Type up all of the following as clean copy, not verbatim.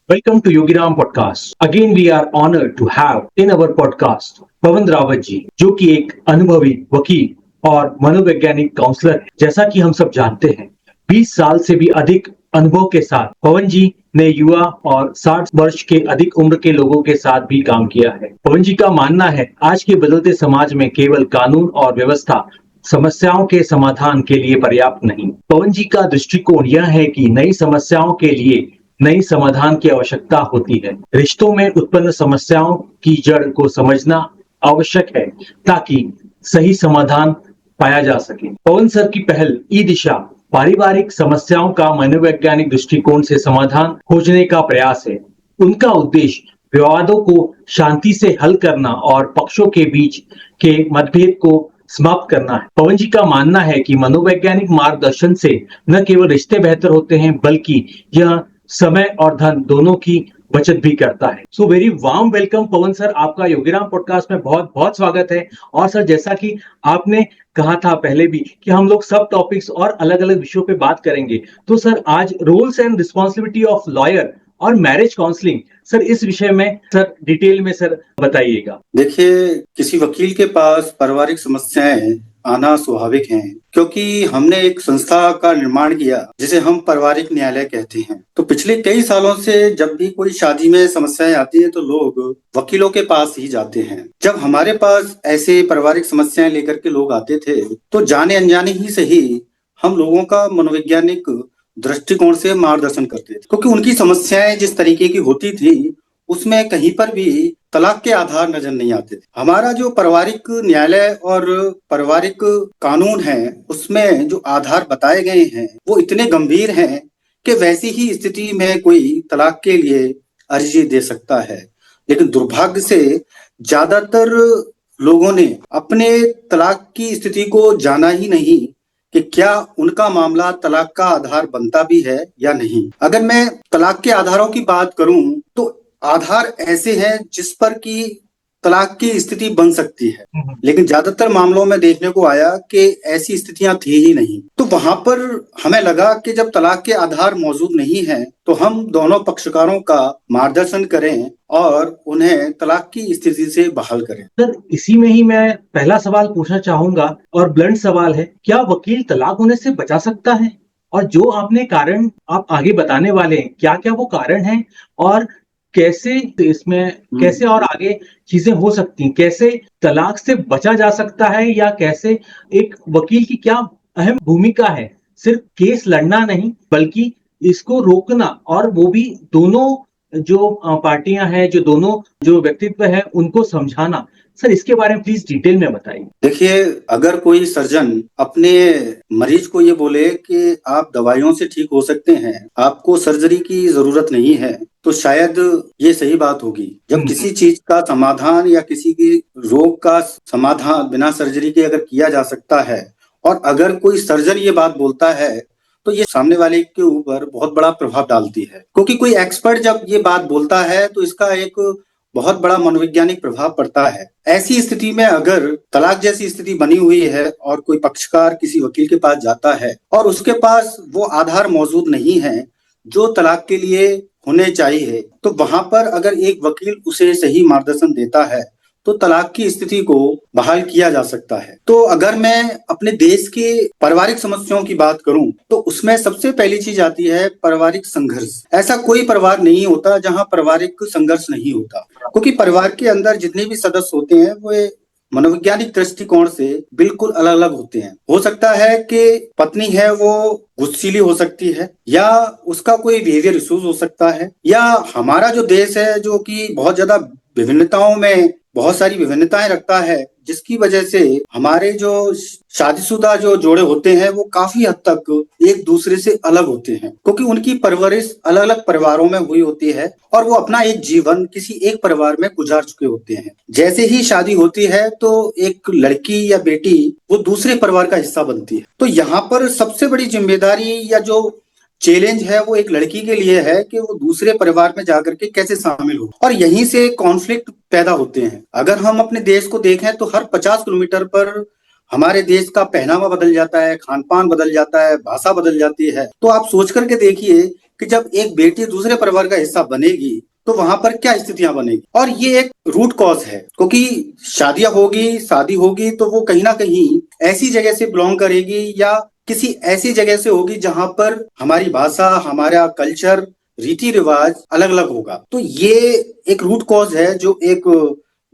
Welcome to Yogiram Podcast. Again, we are honored to have in our podcast पवन रावत जी, जो कि एक अनुभवी वकील और मनोवैज्ञानिक काउंसलर है। जैसा कि हम सब जानते हैं, 20 साल से भी अधिक अनुभव के साथ पवन जी ने युवा और 60 वर्ष के अधिक उम्र के लोगों के साथ भी काम किया है। पवन जी का मानना है, आज के बदलते समाज में केवल कानून और व्यवस्था समस्याओं के समाधान के लिए पर्याप्त नहीं। पवन जी का दृष्टिकोण यह है कि नई समस्याओं के लिए नई समाधान की आवश्यकता होती है। रिश्तों में उत्पन्न समस्याओं की जड़ को समझना आवश्यक है ताकि सही समाधान पाया जा सके। पवन सर की पहल ई दिशा पारिवारिक समस्याओं का मनोवैज्ञानिक दृष्टिकोण से समाधान खोजने का प्रयास है। उनका उद्देश्य विवादों को शांति से हल करना और पक्षों के बीच के मतभेद को समाप्त करना है। पवन जी का मानना है कि मनोवैज्ञानिक मार्गदर्शन से न केवल रिश्ते बेहतर होते हैं, बल्कि यह समय और धन दोनों की बचत भी करता है। सो वेरी वार्म वेलकम पवन सर, आपका योगीराम पॉडकास्ट में बहुत बहुत स्वागत है। और सर, जैसा कि आपने कहा था पहले भी कि हम लोग सब टॉपिक्स और अलग अलग विषयों पे बात करेंगे, तो सर आज roles and responsibility of lawyer और मैरिज काउंसलिंग, सर इस विषय में सर डिटेल में सर बताइएगा। देखिए, किसी वकील के पास पारिवारिक समस्याएं आना स्वाभाविक है, क्योंकि हमने एक संस्था का निर्माण किया जिसे हम पारिवारिक न्यायालय कहते हैं। तो पिछले कई सालों से जब भी कोई शादी में समस्याएं आती हैं तो लोग वकीलों के पास ही जाते हैं। जब हमारे पास ऐसे पारिवारिक समस्याएं लेकर के लोग आते थे तो जाने अनजाने ही सही हम लोगों का मनोवैज्ञानिक दृष्टिकोण से मार्गदर्शन करते थे, क्योंकि उनकी समस्याएं जिस तरीके की होती थी उसमें कहीं पर भी तलाक के आधार नजर नहीं आते थे। हमारा जो पारिवारिक न्यायालय और पारिवारिक कानून है उसमें जो आधार बताए गए हैं वो इतने गंभीर हैं कि वैसी ही स्थिति में कोई तलाक के लिए अर्जी दे सकता है। लेकिन दुर्भाग्य से ज्यादातर लोगों ने अपने तलाक की स्थिति को जाना ही नहीं कि क्या उनका मामला तलाक का आधार बनता भी है या नहीं। अगर मैं तलाक के आधारों की बात करूं तो आधार ऐसे हैं जिस पर कि तलाक की स्थिति बन सकती है, लेकिन ज्यादातर मामलों में देखने को आया कि ऐसी स्थितियां थी ही नहीं। तो वहां पर हमें लगा कि जब तलाक के आधार मौजूद नहीं है तो हम दोनों पक्षकारों का मार्गदर्शन करें और उन्हें तलाक की स्थिति से बहाल करें। सर, इसी में ही मैं पहला सवाल पूछना चाहूंगा और ब्लंट सवाल है, क्या वकील तलाक होने से बचा सकता है? और जो आपने कारण आप आगे बताने वाले हैं, क्या क्या वो कारण हैं और कैसे इसमें कैसे और आगे चीजें हो सकती हैं, कैसे तलाक से बचा जा सकता है, या कैसे एक वकील की क्या अहम भूमिका है, सिर्फ केस लड़ना नहीं बल्कि इसको रोकना, और वो भी दोनों जो पार्टियां हैं, जो दोनों जो व्यक्तित्व है उनको समझाना। सर इसके बारे में प्लीज डिटेल में बताइए। देखिए, अगर कोई सर्जन अपने मरीज को ये बोले कि आप दवाइयों से ठीक हो सकते हैं, आपको सर्जरी की जरूरत नहीं है, तो शायद ये सही बात होगी। जब किसी चीज का समाधान या किसी की रोग का समाधान बिना सर्जरी के अगर किया जा सकता है और अगर कोई सर्जन ये बात बोलता है तो ये सामने वाले के ऊपर बहुत बड़ा प्रभाव डालती है, क्योंकि कोई एक्सपर्ट जब ये बात बोलता है तो इसका एक बहुत बड़ा मनोवैज्ञानिक प्रभाव पड़ता है। ऐसी स्थिति में अगर तलाक जैसी स्थिति बनी हुई है और कोई पक्षकार किसी वकील के पास जाता है और उसके पास वो आधार मौजूद नहीं है जो तलाक के लिए होने चाहिए, तो वहां पर अगर एक वकील उसे सही मार्गदर्शन देता है तो तलाक की स्थिति को बहाल किया जा सकता है। तो अगर मैं अपने देश के पारिवारिक समस्याओं की बात करूं तो उसमें सबसे पहली चीज आती है पारिवारिक संघर्ष। ऐसा कोई परिवार नहीं होता जहां पारिवारिक संघर्ष नहीं होता, क्योंकि परिवार के अंदर जितने भी सदस्य होते हैं वो मनोवैज्ञानिक दृष्टिकोण से बिल्कुल अलग अलग होते हैं। हो सकता है कि पत्नी है वो गुस्सीली हो सकती है, या उसका कोई बिहेवियर इश्यूज हो सकता है, या हमारा जो देश है जो कि बहुत ज्यादा विभिन्नताओं में बहुत सारी विभिन्नताएं रखता है, जिसकी वजह से हमारे जो शादीशुदा जो जोड़े होते हैं वो काफी हद तक एक दूसरे से अलग होते हैं, क्योंकि उनकी परवरिश अलग अलग परिवारों में हुई होती है और वो अपना एक जीवन किसी एक परिवार में गुजार चुके होते हैं। जैसे ही शादी होती है तो एक लड़की या बेटी वो दूसरे परिवार का हिस्सा बनती है। तो यहाँ पर सबसे बड़ी जिम्मेदारी या जो चैलेंज है वो एक लड़की के लिए है कि वो दूसरे परिवार में जाकर के कैसे शामिल हो, और यहीं से कॉन्फ्लिक्ट पैदा होते हैं। अगर हम अपने देश को देखें तो हर 50 किलोमीटर पर हमारे देश का पहनावा बदल जाता है, खान पान बदल जाता है, भाषा बदल जाती है। तो आप सोच करके देखिए कि जब एक बेटी दूसरे परिवार का हिस्सा बनेगी तो वहां पर क्या स्थितियां बनेगी। और ये एक रूट कॉज है, क्योंकि शादी होगी तो वो कहीं ना कहीं ऐसी जगह से बिलोंग करेगी या किसी ऐसी जगह से होगी जहां पर हमारी भाषा, हमारा कल्चर, रीति रिवाज अलग अलग होगा। तो ये एक रूट कॉज है जो एक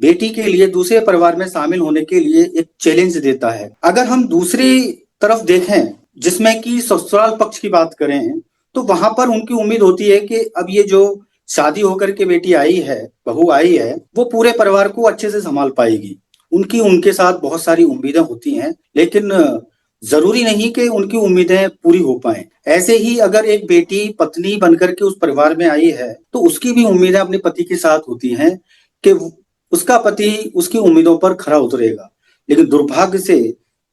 बेटी के लिए दूसरे परिवार में शामिल होने के लिए एक चैलेंज देता है। अगर हम दूसरी तरफ देखें, जिसमें कि ससुराल पक्ष की बात करें, तो वहां पर उनकी उम्मीद होती है कि अब ये जो शादी होकर के बेटी आई है, बहू आई है, वो पूरे परिवार को अच्छे से संभाल पाएगी। उनकी उनके साथ बहुत सारी उम्मीदें होती हैं, लेकिन जरूरी नहीं कि उनकी उम्मीदें पूरी हो पाए। ऐसे ही अगर एक बेटी पत्नी बनकर के उस परिवार में आई है तो उसकी भी उम्मीदें अपने पति के साथ होती हैं कि उसका पति उसकी उम्मीदों पर खरा उतरेगा। लेकिन दुर्भाग्य से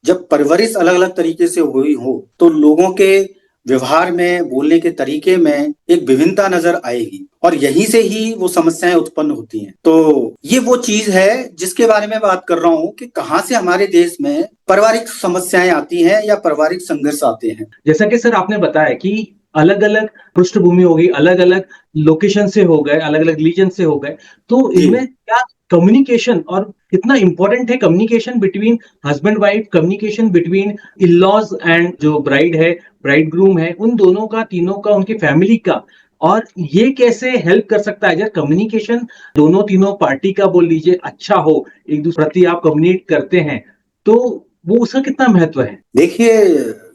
जब परवरिश अलग अलग तरीके से हुई हो तो लोगों के व्यवहार में, बोलने के तरीके में एक विभिन्नता नजर आएगी और यहीं से ही वो समस्याएं उत्पन्न होती हैं। तो ये वो चीज है जिसके बारे में बात कर रहा हूँ कि कहाँ से हमारे देश में पारिवारिक समस्याएं आती हैं या पारिवारिक संघर्ष आते हैं। जैसा कि सर आपने बताया कि अलग अलग पृष्ठभूमि होगी, अलग अलग लोकेशन से हो गए, अलग अलग रिलीजन से हो गए, तो जी इनमें क्या कम्युनिकेशन और कितना इंपॉर्टेंट है communication between husband wife, communication between in laws and जो ब्राइड है, ब्राइड ग्रूम है, उन दोनों का, तीनों का, उनकी फैमिली का, और ये कैसे हेल्प कर सकता है अगर कम्युनिकेशन दोनों तीनों पार्टी का बोल लीजिए अच्छा हो, एक दूसरे प्रति आप कम्युनिकेट करते हैं, तो वो उसका कितना महत्व है। देखिए,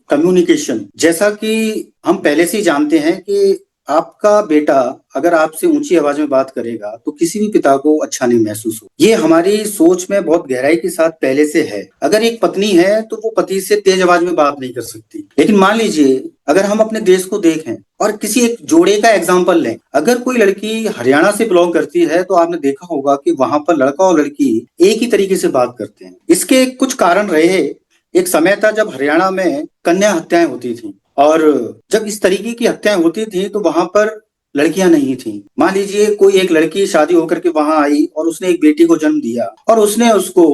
कम्युनिकेशन जैसा कि हम पहले से ही जानते हैं कि आपका बेटा अगर आपसे ऊंची आवाज में बात करेगा तो किसी भी पिता को अच्छा नहीं महसूस हो। ये हमारी सोच में बहुत गहराई के साथ पहले से है। अगर एक पत्नी है तो वो पति से तेज आवाज में बात नहीं कर सकती। लेकिन मान लीजिए अगर हम अपने देश को देखें और किसी एक जोड़े का एग्जाम्पल लें, अगर कोई लड़की हरियाणा से बिलोंग करती है तो आपने देखा होगा कि वहां पर लड़का और लड़की एक ही तरीके से बात करते हैं। इसके कुछ कारण रहे। एक समय था जब हरियाणा में कन्या हत्याएं होती थी और जब इस तरीके की हत्याएं होती थी तो वहां पर लड़कियां नहीं थी। मान लीजिए कोई एक लड़की शादी होकर के वहां आई और उसने एक बेटी को जन्म दिया और उसने उसको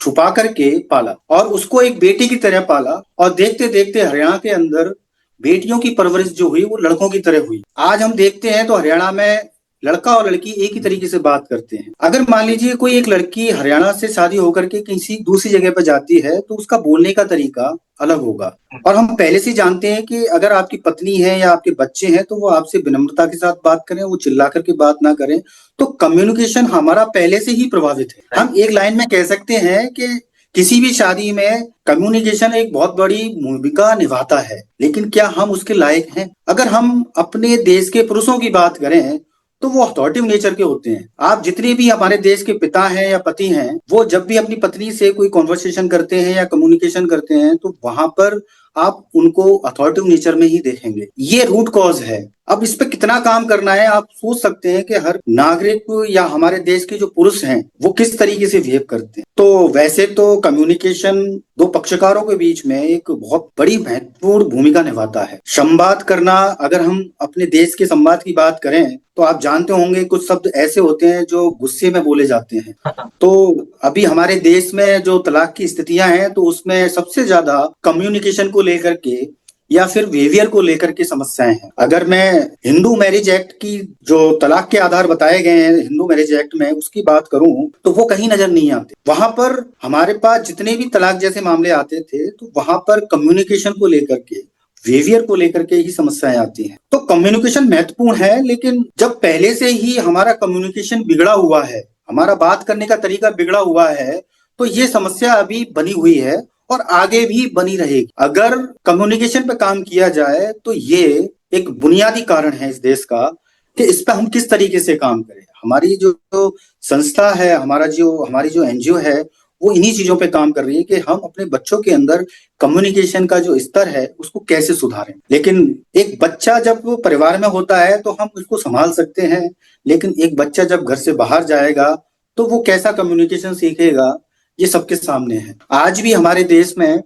छुपा करके पाला और उसको एक बेटी की तरह पाला और देखते देखते हरियाणा के अंदर बेटियों की परवरिश जो हुई वो लड़कों की तरह हुई। आज हम देखते हैं तो हरियाणा में लड़का और लड़की एक ही तरीके से बात करते हैं। अगर मान लीजिए कोई एक लड़की हरियाणा से शादी होकर के किसी दूसरी जगह पर जाती है तो उसका बोलने का तरीका अलग होगा। और हम पहले से जानते हैं कि अगर आपकी पत्नी है या आपके बच्चे हैं तो वो आपसे विनम्रता के साथ बात करें, वो चिल्ला करके बात ना करें। तो कम्युनिकेशन हमारा पहले से ही प्रभावित है। हम एक लाइन में कह सकते हैं कि किसी भी शादी में कम्युनिकेशन एक बहुत बड़ी भूमिका निभाता है। लेकिन क्या हम उसके लायक हैं? अगर हम अपने देश के पुरुषों की बात करें तो वो अथॉरिटिव नेचर के होते हैं। आप जितने भी हमारे देश के पिता हैं या पति हैं, वो जब भी अपनी पत्नी से कोई कॉन्वर्सेशन करते हैं या कम्युनिकेशन करते हैं तो वहां पर आप उनको अथॉरिटिव नेचर में ही देखेंगे। ये रूट कॉज है। अब इस पे कितना काम करना है आप सोच सकते हैं कि हर नागरिक या हमारे देश के जो पुरुष हैं वो किस तरीके से बिहेव करते हैं। तो वैसे तो कम्युनिकेशन दो पक्षकारों के बीच में एक बहुत बड़ी महत्वपूर्ण भूमिका निभाता है। संवाद करना, अगर हम अपने देश के संवाद की बात करें तो आप जानते होंगे कुछ शब्द ऐसे होते हैं जो गुस्से में बोले जाते हैं। तो अभी हमारे देश में जो तलाक की स्थितियां हैं तो उसमें सबसे ज्यादा कम्युनिकेशन को लेकर के या फिर बिहेवियर को लेकर के समस्याएं हैं। अगर मैं हिंदू मैरिज एक्ट की जो तलाक के आधार बताए गए हैं हिंदू मैरिज एक्ट में उसकी बात करूं तो वो कहीं नजर नहीं आते। वहां पर हमारे पास जितने भी तलाक जैसे मामले आते थे तो वहां पर कम्युनिकेशन को लेकर के, बिहेवियर को लेकर के ही समस्याएं आती हैं। तो कम्युनिकेशन महत्वपूर्ण है, लेकिन जब पहले से ही हमारा कम्युनिकेशन बिगड़ा हुआ है, हमारा बात करने का तरीका बिगड़ा हुआ है, तो ये समस्या अभी बनी हुई है और आगे भी बनी रहेगी। अगर कम्युनिकेशन पे काम किया जाए तो ये एक बुनियादी कारण है इस देश का कि इस पे हम किस तरीके से काम करें। हमारी जो संस्था है, हमारी जो एनजीओ है वो इन्हीं चीजों पे काम कर रही है कि हम अपने बच्चों के अंदर कम्युनिकेशन का जो स्तर है उसको कैसे सुधारें। लेकिन एक बच्चा जब परिवार में होता है तो हम उसको संभाल सकते हैं, लेकिन एक बच्चा जब घर से बाहर जाएगा तो वो कैसा कम्युनिकेशन सीखेगा ये सबके सामने है। आज भी हमारे देश में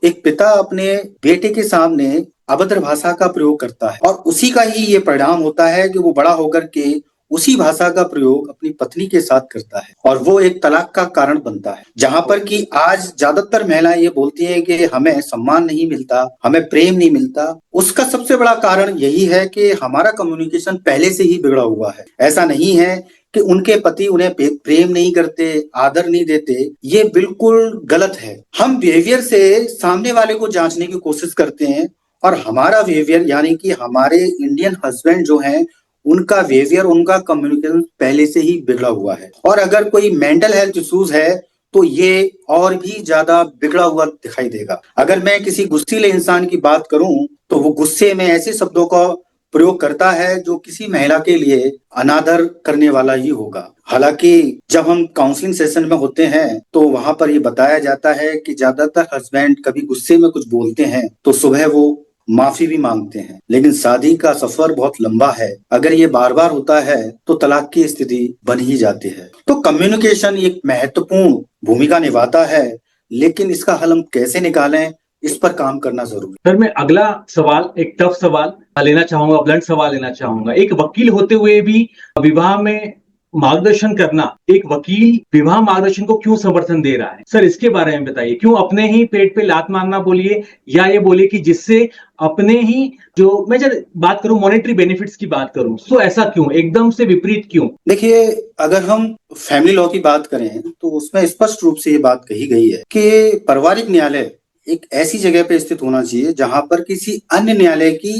एक पिता अपने बेटे के सामने अभद्र भाषा का प्रयोग करता है और उसी का ही ये परिणाम होता है कि वो बड़ा होकर के उसी भाषा का प्रयोग अपनी पत्नी के साथ करता है और वो एक तलाक का कारण बनता है। जहां पर कि आज ज्यादातर महिलाएं ये बोलती हैं कि हमें सम्मान नहीं मिलता, हमें प्रेम नहीं मिलता, उसका सबसे बड़ा कारण यही है कि हमारा कम्युनिकेशन पहले से ही बिगड़ा हुआ है। ऐसा नहीं है कि उनके पति उन्हें प्रेम नहीं करते, आदर नहीं देते, ये बिल्कुल गलत है। हम बिहेवियर से सामने वाले को जांचने की कोशिश करते हैं और हमारा बिहेवियर यानी कि हमारे इंडियन हस्बैंड जो हैं उनका बिहेवियर, उनका कम्युनिकेशन पहले से ही बिगड़ा हुआ है। और अगर कोई मेंटल हेल्थ इश्यूज है तो ये और भी ज्यादा बिगड़ा हुआ दिखाई देगा। अगर मैं किसी गुस्सीले इंसान की बात करूं तो वो गुस्से में ऐसे शब्दों का प्रयोग करता है जो किसी महिला के लिए अनादर करने वाला ही होगा। हालांकि जब हम काउंसलिंग सेशन में होते हैं तो वहां पर ये बताया जाता है कि ज्यादातर हस्बैंड कभी गुस्से में कुछ बोलते हैं तो सुबह वो माफी भी मांगते हैं, लेकिन शादी का सफर बहुत लंबा है। अगर ये बार बार होता है तो तलाक की स्थिति बन ही जाती है। तो कम्युनिकेशन एक महत्वपूर्ण भूमिका निभाता है, लेकिन इसका हल हम कैसे निकालें, इस पर काम करना जरूरी है। सर, मैं अगला सवाल, एक टफ सवाल लेना चाहूंगा, ब्लंट सवाल लेना चाहूंगा। एक वकील होते हुए भी विवाह में मार्गदर्शन करना, एक वकील विवाह मार्गदर्शन को क्यों समर्थन दे रहा है? सर, इसके बारे में बताइए। क्यों अपने ही पेट पे लात मारना बोलिए, या ये बोलिए कि जिससे अपने ही जो, मैं जब बात करूं मॉनेटरी बेनिफिट्स की बात करूं, तो ऐसा क्यों, एकदम से विपरीत क्यों? देखिए, अगर हम फैमिली लॉ की बात करें तो उसमें स्पष्ट रूप से ये बात कही गई है कि पारिवारिक न्यायालय एक ऐसी जगह पे स्थित होना चाहिए जहां पर किसी अन्य न्यायालय की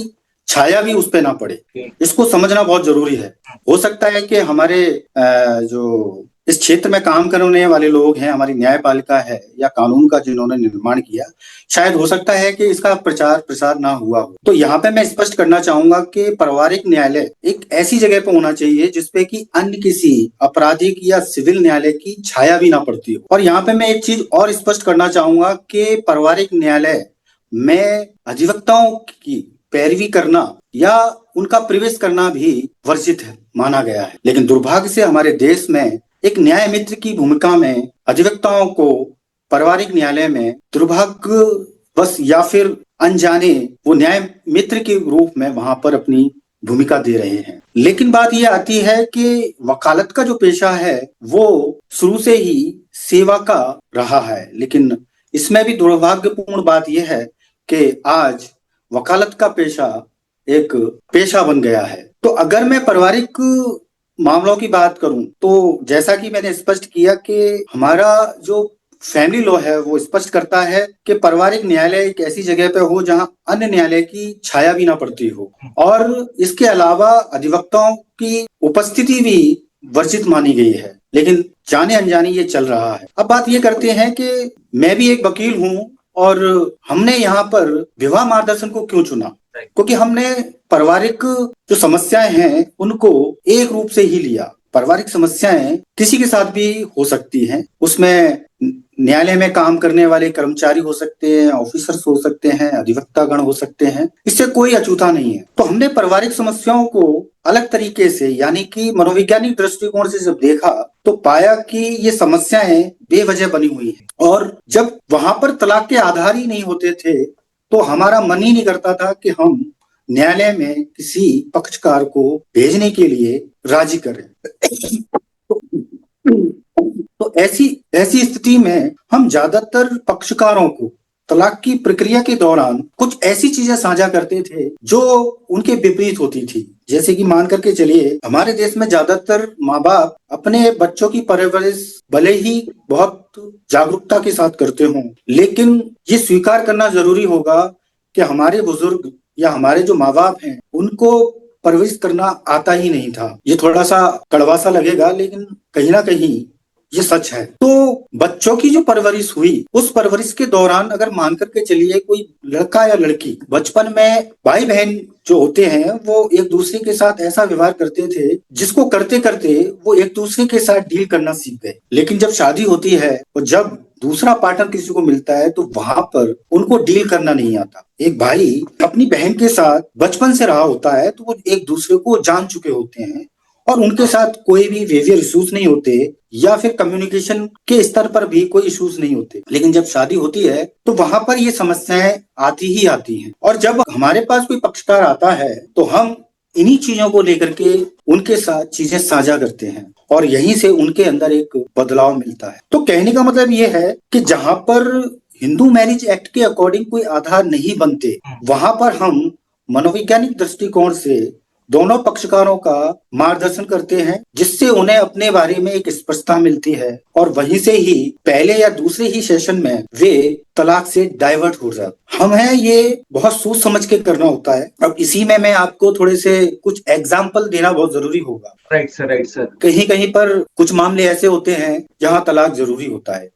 छाया भी उस पे ना पड़े। इसको समझना बहुत जरूरी है। हो सकता है कि हमारे जो इस क्षेत्र में काम करने वाले लोग हैं, हमारी न्यायपालिका है या कानून का जिन्होंने निर्माण किया, शायद हो सकता है कि इसका प्रचार प्रसार ना हुआ हो। तो यहाँ पे मैं स्पष्ट करना चाहूंगा कि पारिवारिक न्यायालय एक ऐसी जगह पे होना चाहिए जिसपे कि अन्य किसी आपराधिक या सिविल न्यायालय की छाया भी ना पड़ती हो। और यहाँ पे मैं एक चीज और स्पष्ट करना चाहूंगा कि पारिवारिक न्यायालय में अधिवक्ताओं की पैरवी करना या उनका प्रवेश करना भी वर्जित है, माना गया है। लेकिन दुर्भाग्य से हमारे देश में एक न्याय मित्र की भूमिका में अधिवक्ताओं को पारिवारिक न्यायालय में दुर्भाग्यवश या फिर अनजाने वो न्याय मित्र के रूप में वहां पर अपनी भूमिका दे रहे हैं। लेकिन बात यह आती है कि वकालत का जो पेशा है वो शुरू से ही सेवा का रहा है, लेकिन इसमें भी दुर्भाग्यपूर्ण बात यह है कि आज वकालत का पेशा एक पेशा बन गया है। तो अगर मैं पारिवारिक मामलों की बात करूं तो जैसा कि मैंने स्पष्ट किया कि हमारा जो फैमिली लॉ है वो स्पष्ट करता है कि पारिवारिक न्यायालय एक ऐसी जगह पे हो जहां अन्य न्यायालय की छाया भी ना पड़ती हो, और इसके अलावा अधिवक्ताओं की उपस्थिति भी वर्जित मानी गई है। लेकिन जाने अनजाने ये चल रहा है। अब बात ये करते हैं कि मैं भी एक वकील हूं और हमने यहाँ पर विवाह मार्गदर्शन को क्यों चुना, क्योंकि हमने पारिवारिक जो समस्याएं हैं उनको एक रूप से ही लिया। पारिवारिक समस्याएं किसी के साथ भी हो सकती हैं, उसमें न्यायालय में काम करने वाले कर्मचारी हो सकते हैं, ऑफिसर्स हो सकते हैं, अधिवक्ता गण हो सकते हैं, इससे कोई अछूता नहीं है। तो हमने पारिवारिक समस्याओं को अलग तरीके से यानी कि मनोवैज्ञानिक दृष्टिकोण से जब देखा तो पाया कि ये समस्याएं बेवजह बनी हुई हैं, और जब वहां पर तलाक के आधार ही नहीं होते थे तो हमारा मन ही नहीं करता था कि हम न्यायालय में किसी पक्षकार को भेजने के लिए राजी करें। तो ऐसी स्थिति में हम ज्यादातर पक्षकारों को तलाक की प्रक्रिया के दौरान कुछ ऐसी चीजें साझा करते थे जो उनके विपरीत होती थी। जैसे कि मान करके चलिए, हमारे देश में ज्यादातर माँ बाप अपने बच्चों की परवरिश भले ही बहुत जागरूकता के साथ करते हों, लेकिन ये स्वीकार करना जरूरी होगा कि हमारे बुजुर्ग या हमारे जो माँ बाप हैं उनको परवरिश करना आता ही नहीं था। ये थोड़ा सा कड़वा सा लगेगा, लेकिन कहीं ना कहीं ये सच है। तो बच्चों की जो परवरिश हुई, उस परवरिश के दौरान अगर मान करके चलिए कोई लड़का या लड़की बचपन में भाई बहन जो होते हैं वो एक दूसरे के साथ ऐसा व्यवहार करते थे जिसको करते करते वो एक दूसरे के साथ डील करना सीख गए। लेकिन जब शादी होती है और जब दूसरा पार्टनर किसी को मिलता है तो वहां पर उनको डील करना नहीं आता। एक भाई अपनी बहन के साथ बचपन से रहा होता है तो वो एक दूसरे को जान चुके होते हैं और उनके साथ कोई भी बिहेवियर इश्यूज नहीं होते या फिर कम्युनिकेशन के स्तर पर भी कोई इश्यूज नहीं होते। लेकिन जब शादी होती है तो वहां पर ये समस्याएं आती ही आती हैं। और जब हमारे पास कोई पक्षकार आता है तो हम इन्हीं चीजों को लेकर के उनके साथ चीजें साझा करते हैं और यहीं से उनके अंदर एक बदलाव मिलता है। तो कहने का मतलब ये है कि जहां पर हिंदू मैरिज एक्ट के अकॉर्डिंग कोई आधार नहीं बनते, वहां पर हम मनोवैज्ञानिक दृष्टिकोण से दोनों पक्षकारों का मार्गदर्शन करते हैं, जिससे उन्हें अपने बारे में एक स्पष्टता मिलती है और वहीं से ही पहले या दूसरे ही सेशन में वे तलाक से डाइवर्ट हो जाते। हमें ये बहुत सोच समझ के करना होता है। अब इसी में मैं आपको थोड़े से कुछ एग्जाम्पल देना बहुत जरूरी होगा। Right sir, right sir. कहीं कहीं पर कुछ मामले ऐसे होते हैं जहाँ तलाक जरूरी होता है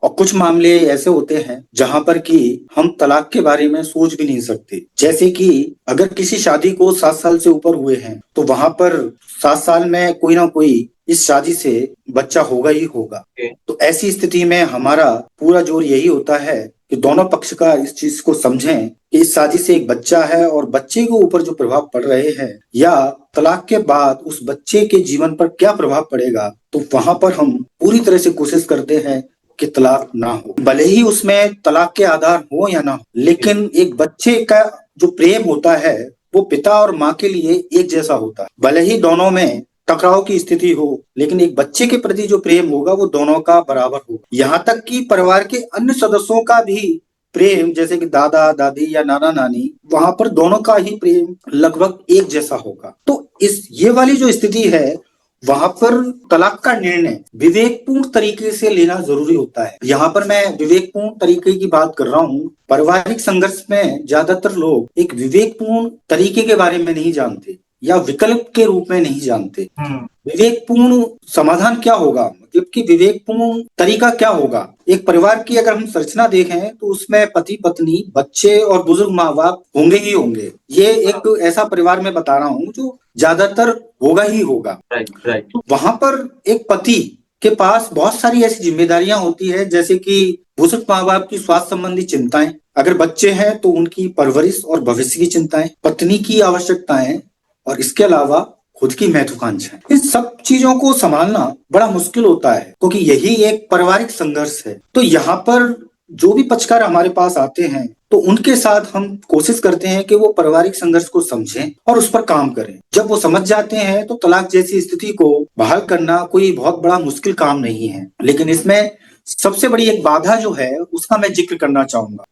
और कुछ मामले ऐसे होते हैं जहां पर कि हम तलाक के बारे में सोच भी नहीं सकते। जैसे कि अगर किसी शादी को 7 साल से ऊपर हुए हैं तो वहां पर 7 साल में कोई ना कोई इस शादी से बच्चा होगा ही होगा। तो ऐसी स्थिति में हमारा पूरा जोर यही होता है कि दोनों पक्ष का इस चीज को समझें कि इस शादी से एक बच्चा है और बच्चे के ऊपर जो प्रभाव पड़ रहे हैं या तलाक के बाद उस बच्चे के जीवन पर क्या प्रभाव पड़ेगा, तो वहां पर हम पूरी तरह से कोशिश करते हैं कि तलाक ना हो। भले ही उसमें तलाक के आधार हो या ना हो, लेकिन एक बच्चे का जो प्रेम होता है वो पिता और माँ के लिए एक जैसा होता है। भले ही दोनों में टकराव की स्थिति हो, लेकिन एक बच्चे के प्रति जो प्रेम होगा वो दोनों का बराबर होगा। यहाँ तक कि परिवार के अन्य सदस्यों का भी प्रेम, जैसे कि दादा दादी या नाना नानी, वहां पर दोनों का ही प्रेम लगभग एक जैसा होगा। तो ये वाली जो स्थिति है वहां पर तलाक का निर्णय विवेकपूर्ण तरीके से लेना जरूरी होता है। यहाँ पर मैं विवेकपूर्ण तरीके की बात कर रहा हूँ। पारिवारिक संघर्ष में ज्यादातर लोग एक विवेकपूर्ण तरीके के बारे में नहीं जानते या विकल्प के रूप में नहीं जानते। विवेकपूर्ण समाधान क्या होगा, मतलब कि विवेकपूर्ण तरीका क्या होगा। एक परिवार की अगर हम संरचना देखें तो उसमें पति पत्नी, बच्चे और बुजुर्ग माँ बाप होंगे ही होंगे। ये एक ऐसा परिवार मैं बता रहा हूँ जो ज्यादातर होगा ही होगा। राइट। तो वहां पर एक पति के पास बहुत सारी ऐसी जिम्मेदारियां होती है, जैसे कि बुजुर्ग माँ बाप की स्वास्थ्य संबंधी चिंताएं, अगर बच्चे हैं तो उनकी परवरिश और भविष्य की चिंताएं, पत्नी की आवश्यकताएं और इसके अलावा खुद की महत्वाकांक्षाएं। इन सब चीजों को संभालना बड़ा मुश्किल होता है क्योंकि यही एक पारिवारिक संघर्ष है। तो यहाँ पर जो भी पक्षकार हमारे पास आते हैं तो उनके साथ हम कोशिश करते हैं कि वो पारिवारिक संघर्ष को समझें और उस पर काम करें। जब वो समझ जाते हैं तो तलाक जैसी स्थिति को बहाल करना कोई बहुत बड़ा मुश्किल काम नहीं है। लेकिन इसमें सबसे बड़ी एक बाधा जो है उसका मैं जिक्र करना चाहूंगा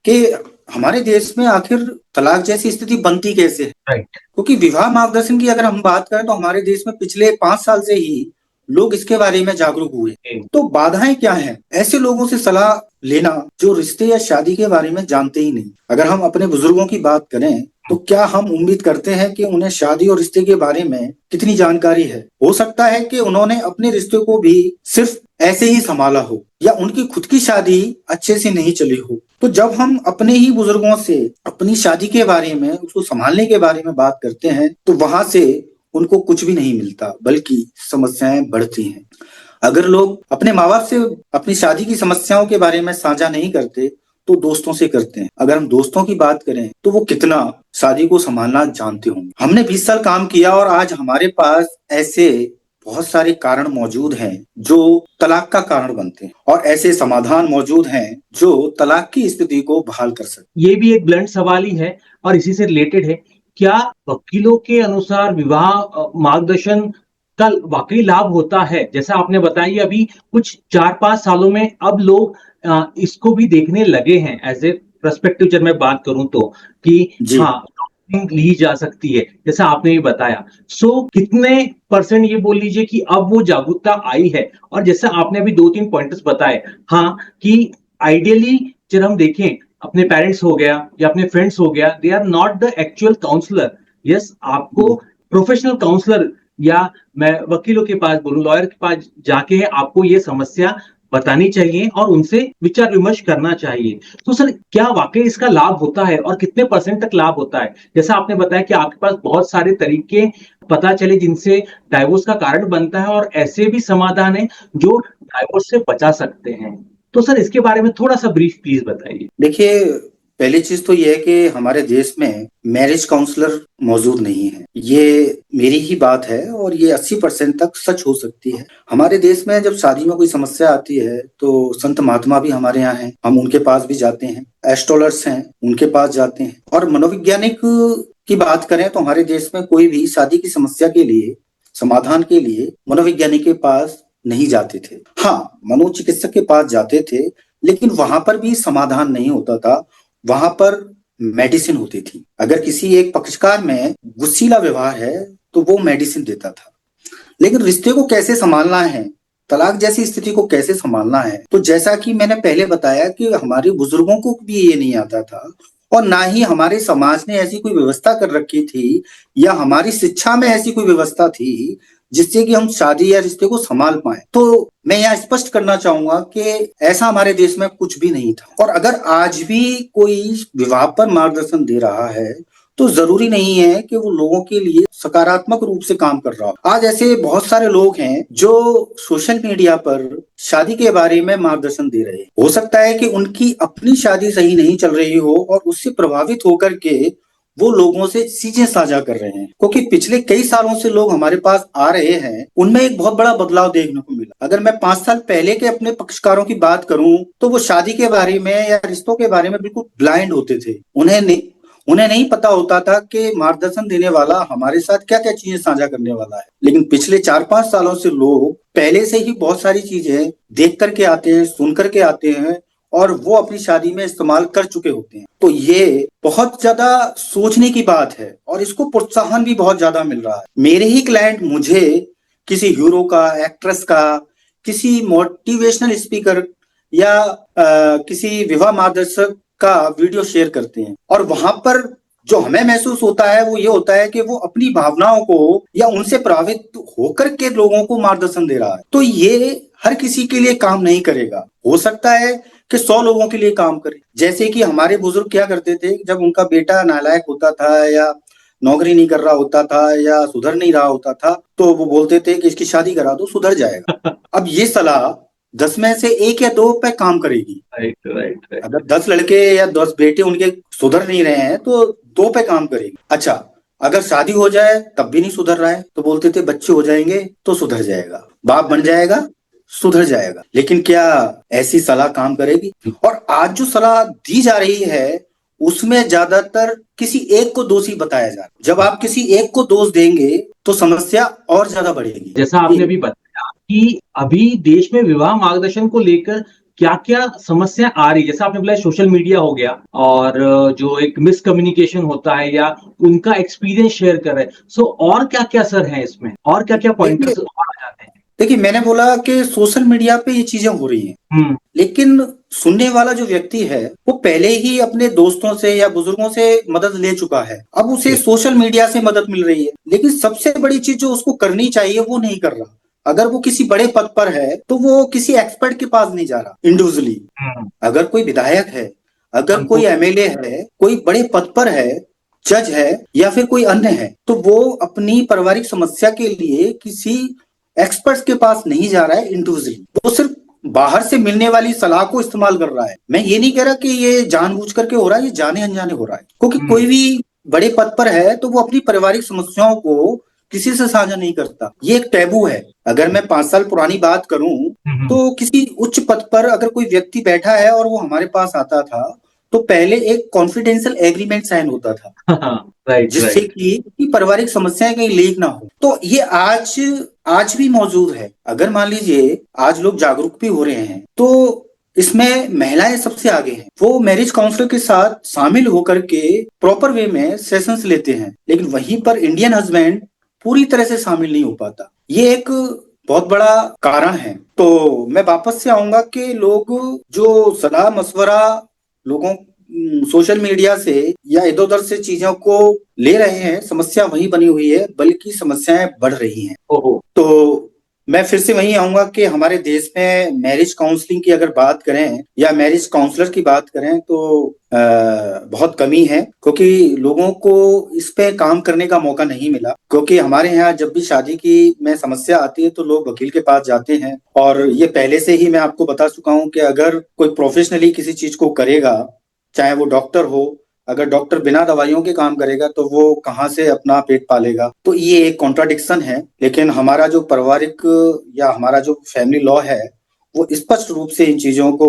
कि हमारे देश में आखिर तलाक जैसी स्थिति बनती कैसे है। क्योंकि विवाह मार्गदर्शन की अगर हम बात करें तो हमारे देश में पिछले 5 साल से ही लोग इसके बारे में जागरूक हुए। तो बाधाएं क्या हैं? ऐसे लोगों से सलाह लेना जो रिश्ते या शादी के बारे में जानते ही नहीं। अगर हम अपने बुजुर्गों की बात करें तो क्या हम उम्मीद करते हैं कि उन्हें शादी और रिश्ते के बारे में कितनी जानकारी है? हो सकता है कि उन्होंने अपने रिश्ते को भी सिर्फ ऐसे ही संभाला हो या उनकी खुद की शादी अच्छे से नहीं चली हो। तो जब हम अपने ही बुजुर्गों से अपनी शादी के बारे में, उसको संभालने के बारे में बात करते हैं तो वहां से उनको कुछ भी नहीं मिलता, बल्कि समस्याएं बढ़ती हैं। अगर लोग अपने माँ बाप से अपनी शादी की समस्याओं के बारे में साझा नहीं करते तो दोस्तों से करते हैं। अगर हम दोस्तों की बात करें तो वो कितना शादी को संभालना जानते होंगे। हमने 20 साल काम किया और आज हमारे पास ऐसे बहुत सारे कारण मौजूद हैं जो तलाक का कारण बनते हैं और ऐसे समाधान मौजूद हैं जो तलाक की स्थिति को बहाल कर सकते। ये भी एक ब्लंट सवाल ही है और इसी से रिलेटेड है, क्या वकीलों के अनुसार विवाह मार्गदर्शन का वाकई लाभ होता है? जैसा आपने बताया अभी कुछ 4-5 सालों में अब लोग इसको भी देखने लगे हैं एज ए पर्सपेक्टिव। जब मैं बात करूं तो कि हाँ ली जा सकती है, जैसा आपने भी बताया। कितने % ये बोल लीजिए कि अब वो जागरूकता आई है? और जैसा आपने अभी 2-3 पॉइंटर्स बताए, हाँ, कि आइडियली जब हम देखें अपने पेरेंट्स हो गया या अपने फ्रेंड्स हो गया, they are not the actual counsellor. Yes, आपको प्रोफेशनल काउंसलर या मैं वकीलों के पास बोलूं, लॉयर के पास जाके आपको ये समस्या बतानी चाहिए और उनसे विचार विमर्श करना चाहिए। तो सर, क्या वाकई इसका लाभ होता है और कितने % तक लाभ होता है? जैसा आपने बताया कि आपके पास बहुत सारे तरीके पता चले जिनसे डाइवोर्स का कारण बनता है और ऐसे भी समाधान है जो डाइवोर्स से बचा सकते हैं। तो सर, इसके बारे में थोड़ा सा ब्रीफ प्लीज बताइए। देखिए, पहली चीज तो ये है कि हमारे देश में मैरिज काउंसलर मौजूद नहीं है। ये मेरी ही बात है और ये 80% तक सच हो सकती है। हमारे देश में जब शादी में कोई समस्या आती है तो संत महात्मा भी हमारे यहाँ हैं, हम उनके पास भी जाते हैं। एस्ट्रोलर्स हैं, उनके पास जाते हैं और मनोवैज्ञानिक की बात करें तो हमारे देश में कोई भी शादी की समस्या के लिए समाधान के लिए मनोवैज्ञानिक के पास नहीं जाते थे। हाँ, मनोचिकित्सक के पास जाते थे, लेकिन वहां पर भी समाधान नहीं होता था। वहां पर मेडिसिन होती थी। अगर किसी एक पक्षकार में गुस्सीला व्यवहार है तो वो मेडिसिन देता था। लेकिन रिश्ते को कैसे संभालना है, तलाक जैसी स्थिति को कैसे संभालना है, तो जैसा कि मैंने पहले बताया कि हमारे बुजुर्गों को भी ये नहीं आता था, और ना ही हमारे समाज ने ऐसी कोई व्यवस्था कर रखी थी या हमारी शिक्षा में ऐसी कोई व्यवस्था थी जिससे कि हम शादी या रिश्ते को संभाल पाए। तो मैं यहाँ स्पष्ट करना चाहूंगा कि ऐसा हमारे देश में कुछ भी नहीं था। और अगर आज भी कोई विवाह पर मार्गदर्शन दे रहा है तो जरूरी नहीं है कि वो लोगों के लिए सकारात्मक रूप से काम कर रहा हो। आज ऐसे बहुत सारे लोग हैं जो सोशल मीडिया पर शादी के बारे में मार्गदर्शन दे रहे हैं। हो सकता है कि उनकी अपनी शादी सही नहीं चल रही हो और उससे प्रभावित होकर के वो लोगों से चीजें साझा कर रहे हैं, क्योंकि पिछले कई सालों से लोग हमारे पास आ रहे हैं, उनमें एक बहुत बड़ा बदलाव देखने को मिला। अगर मैं 5 साल पहले के अपने पक्षकारों की बात करूं तो वो शादी के बारे में या रिश्तों के बारे में बिल्कुल ब्लाइंड होते थे। उन्हें नहीं पता होता था कि मार्गदर्शन देने वाला हमारे साथ क्या क्या चीजें साझा करने वाला है। लेकिन पिछले 4-5 सालों से लोग पहले से ही बहुत सारी चीजें देख करके आते हैं, सुन करके आते हैं और वो अपनी शादी में इस्तेमाल कर चुके होते हैं। तो ये बहुत ज्यादा सोचने की बात है और इसको प्रोत्साहन भी बहुत ज्यादा मिल रहा है। मेरे ही क्लाइंट मुझे किसी हीरो का, एक्ट्रेस का, किसी मोटिवेशनल स्पीकर या किसी विवाह मार्गदर्शक का वीडियो शेयर करते हैं, और वहां पर जो हमें महसूस होता है वो ये होता है कि वो अपनी भावनाओं को या उनसे प्रभावित होकर के लोगों को मार्गदर्शन दे रहा है। तो ये हर किसी के लिए काम नहीं करेगा। हो सकता है कि 100 लोगों के लिए काम करे। जैसे कि हमारे बुजुर्ग क्या करते थे, जब उनका बेटा नालायक होता था या नौकरी नहीं कर रहा होता था या सुधर नहीं रहा होता था तो वो बोलते थे कि इसकी शादी करा दो, सुधर जाएगा। अब ये सलाह 10 में से 1 या 2 पे काम करेगी। राइट। अगर 10 लड़के या 10 बेटे उनके सुधर नहीं रहे हैं तो 2 पे काम करेगी। अच्छा, अगर शादी हो जाए तब भी नहीं सुधर रहा है तो बोलते थे बच्चे हो जाएंगे तो सुधर जाएगा, बाप बन जाएगा, सुधर जाएगा। लेकिन क्या ऐसी सलाह काम करेगी? और आज जो सलाह दी जा रही है उसमें ज्यादातर किसी एक को दोषी बताया जा रहा है। जब आप किसी एक को दोष देंगे तो समस्या और ज्यादा बढ़ेगी। जैसा आपने अभी बताया कि अभी देश में विवाह मार्गदर्शन को लेकर क्या क्या समस्या आ रही है, जैसा आपने बोला सोशल मीडिया हो गया और जो एक मिसकम्युनिकेशन होता है या उनका एक्सपीरियंस शेयर कर रहे हैं। सो और क्या क्या सर है इसमें, और क्या क्या पॉइंट्स आ जाते हैं? देखिए, मैंने बोला कि सोशल मीडिया पे ये चीजें हो रही हैं, लेकिन सुनने वाला जो व्यक्ति है वो पहले ही अपने दोस्तों से या बुजुर्गों से मदद ले चुका है। अब उसे सोशल मीडिया से मदद मिल रही है, लेकिन सबसे बड़ी चीज जो उसको करनी चाहिए वो नहीं कर रहा। अगर वो किसी बड़े पद पर है तो वो किसी एक्सपर्ट के पास नहीं जा रहा इंडिविजुअली। अगर कोई विधायक है, अगर कोई एमएलए है, कोई बड़े पद पर है, जज है या फिर कोई अन्य है, तो वो अपनी पारिवारिक समस्या के लिए किसी एक्सपर्ट्स के पास नहीं जा रहा है इंडिविजुअली। वो सिर्फ बाहर से मिलने वाली सलाह को इस्तेमाल कर रहा है। मैं ये नहीं कह रहा कि ये जानबूझ करके हो रहा है, ये जाने अनजाने हो रहा है। क्योंकि कोई भी बड़े पद पर है तो वो अपनी पारिवारिक समस्याओं को किसी से साझा नहीं करता। ये एक टैबू है। अगर मैं 5 साल पुरानी बात करूं तो किसी उच्च पद पर अगर कोई व्यक्ति बैठा है और वो हमारे पास आता था तो पहले एक कॉन्फिडेंशियल एग्रीमेंट साइन होता था जिससे कि पारिवारिक समस्याएं कहीं लीक ना हो। तो ये आज भी मौजूद है। अगर मान लीजिए आज लोग जागरूक भी हो रहे हैं तो इसमें महिलाएं सबसे आगे हैं। वो मैरिज काउंसलर के साथ शामिल होकर के प्रॉपर वे में सेशंस लेते हैं, लेकिन वहीं पर इंडियन हस्बैंड पूरी तरह से शामिल नहीं हो पाता। ये एक बहुत बड़ा कारण है। तो मैं वापस से आऊंगा कि लोग जो सलाह मशवरा लोगों सोशल मीडिया से या इधर उधर से चीजों को ले रहे हैं, समस्या वही बनी हुई है, बल्कि समस्याएं बढ़ रही हैं। तो मैं फिर से वहीं आऊंगा कि हमारे देश में मैरिज काउंसलिंग की अगर बात करें या मैरिज काउंसलर की बात करें तो बहुत कमी है, क्योंकि लोगों को इस पे काम करने का मौका नहीं मिला। क्योंकि हमारे यहाँ जब भी शादी की में समस्या आती है तो लोग वकील के पास जाते हैं, और ये पहले से ही मैं आपको बता चुका हूँ कि अगर कोई प्रोफेशनली किसी चीज को करेगा, चाहे वो डॉक्टर हो, अगर डॉक्टर बिना दवाइयों के काम करेगा तो वो कहाँ से अपना पेट पालेगा। तो ये एक कॉन्ट्राडिक्शन है। लेकिन हमारा जो पारिवारिक या हमारा जो फैमिली लॉ है वो स्पष्ट रूप से इन चीजों को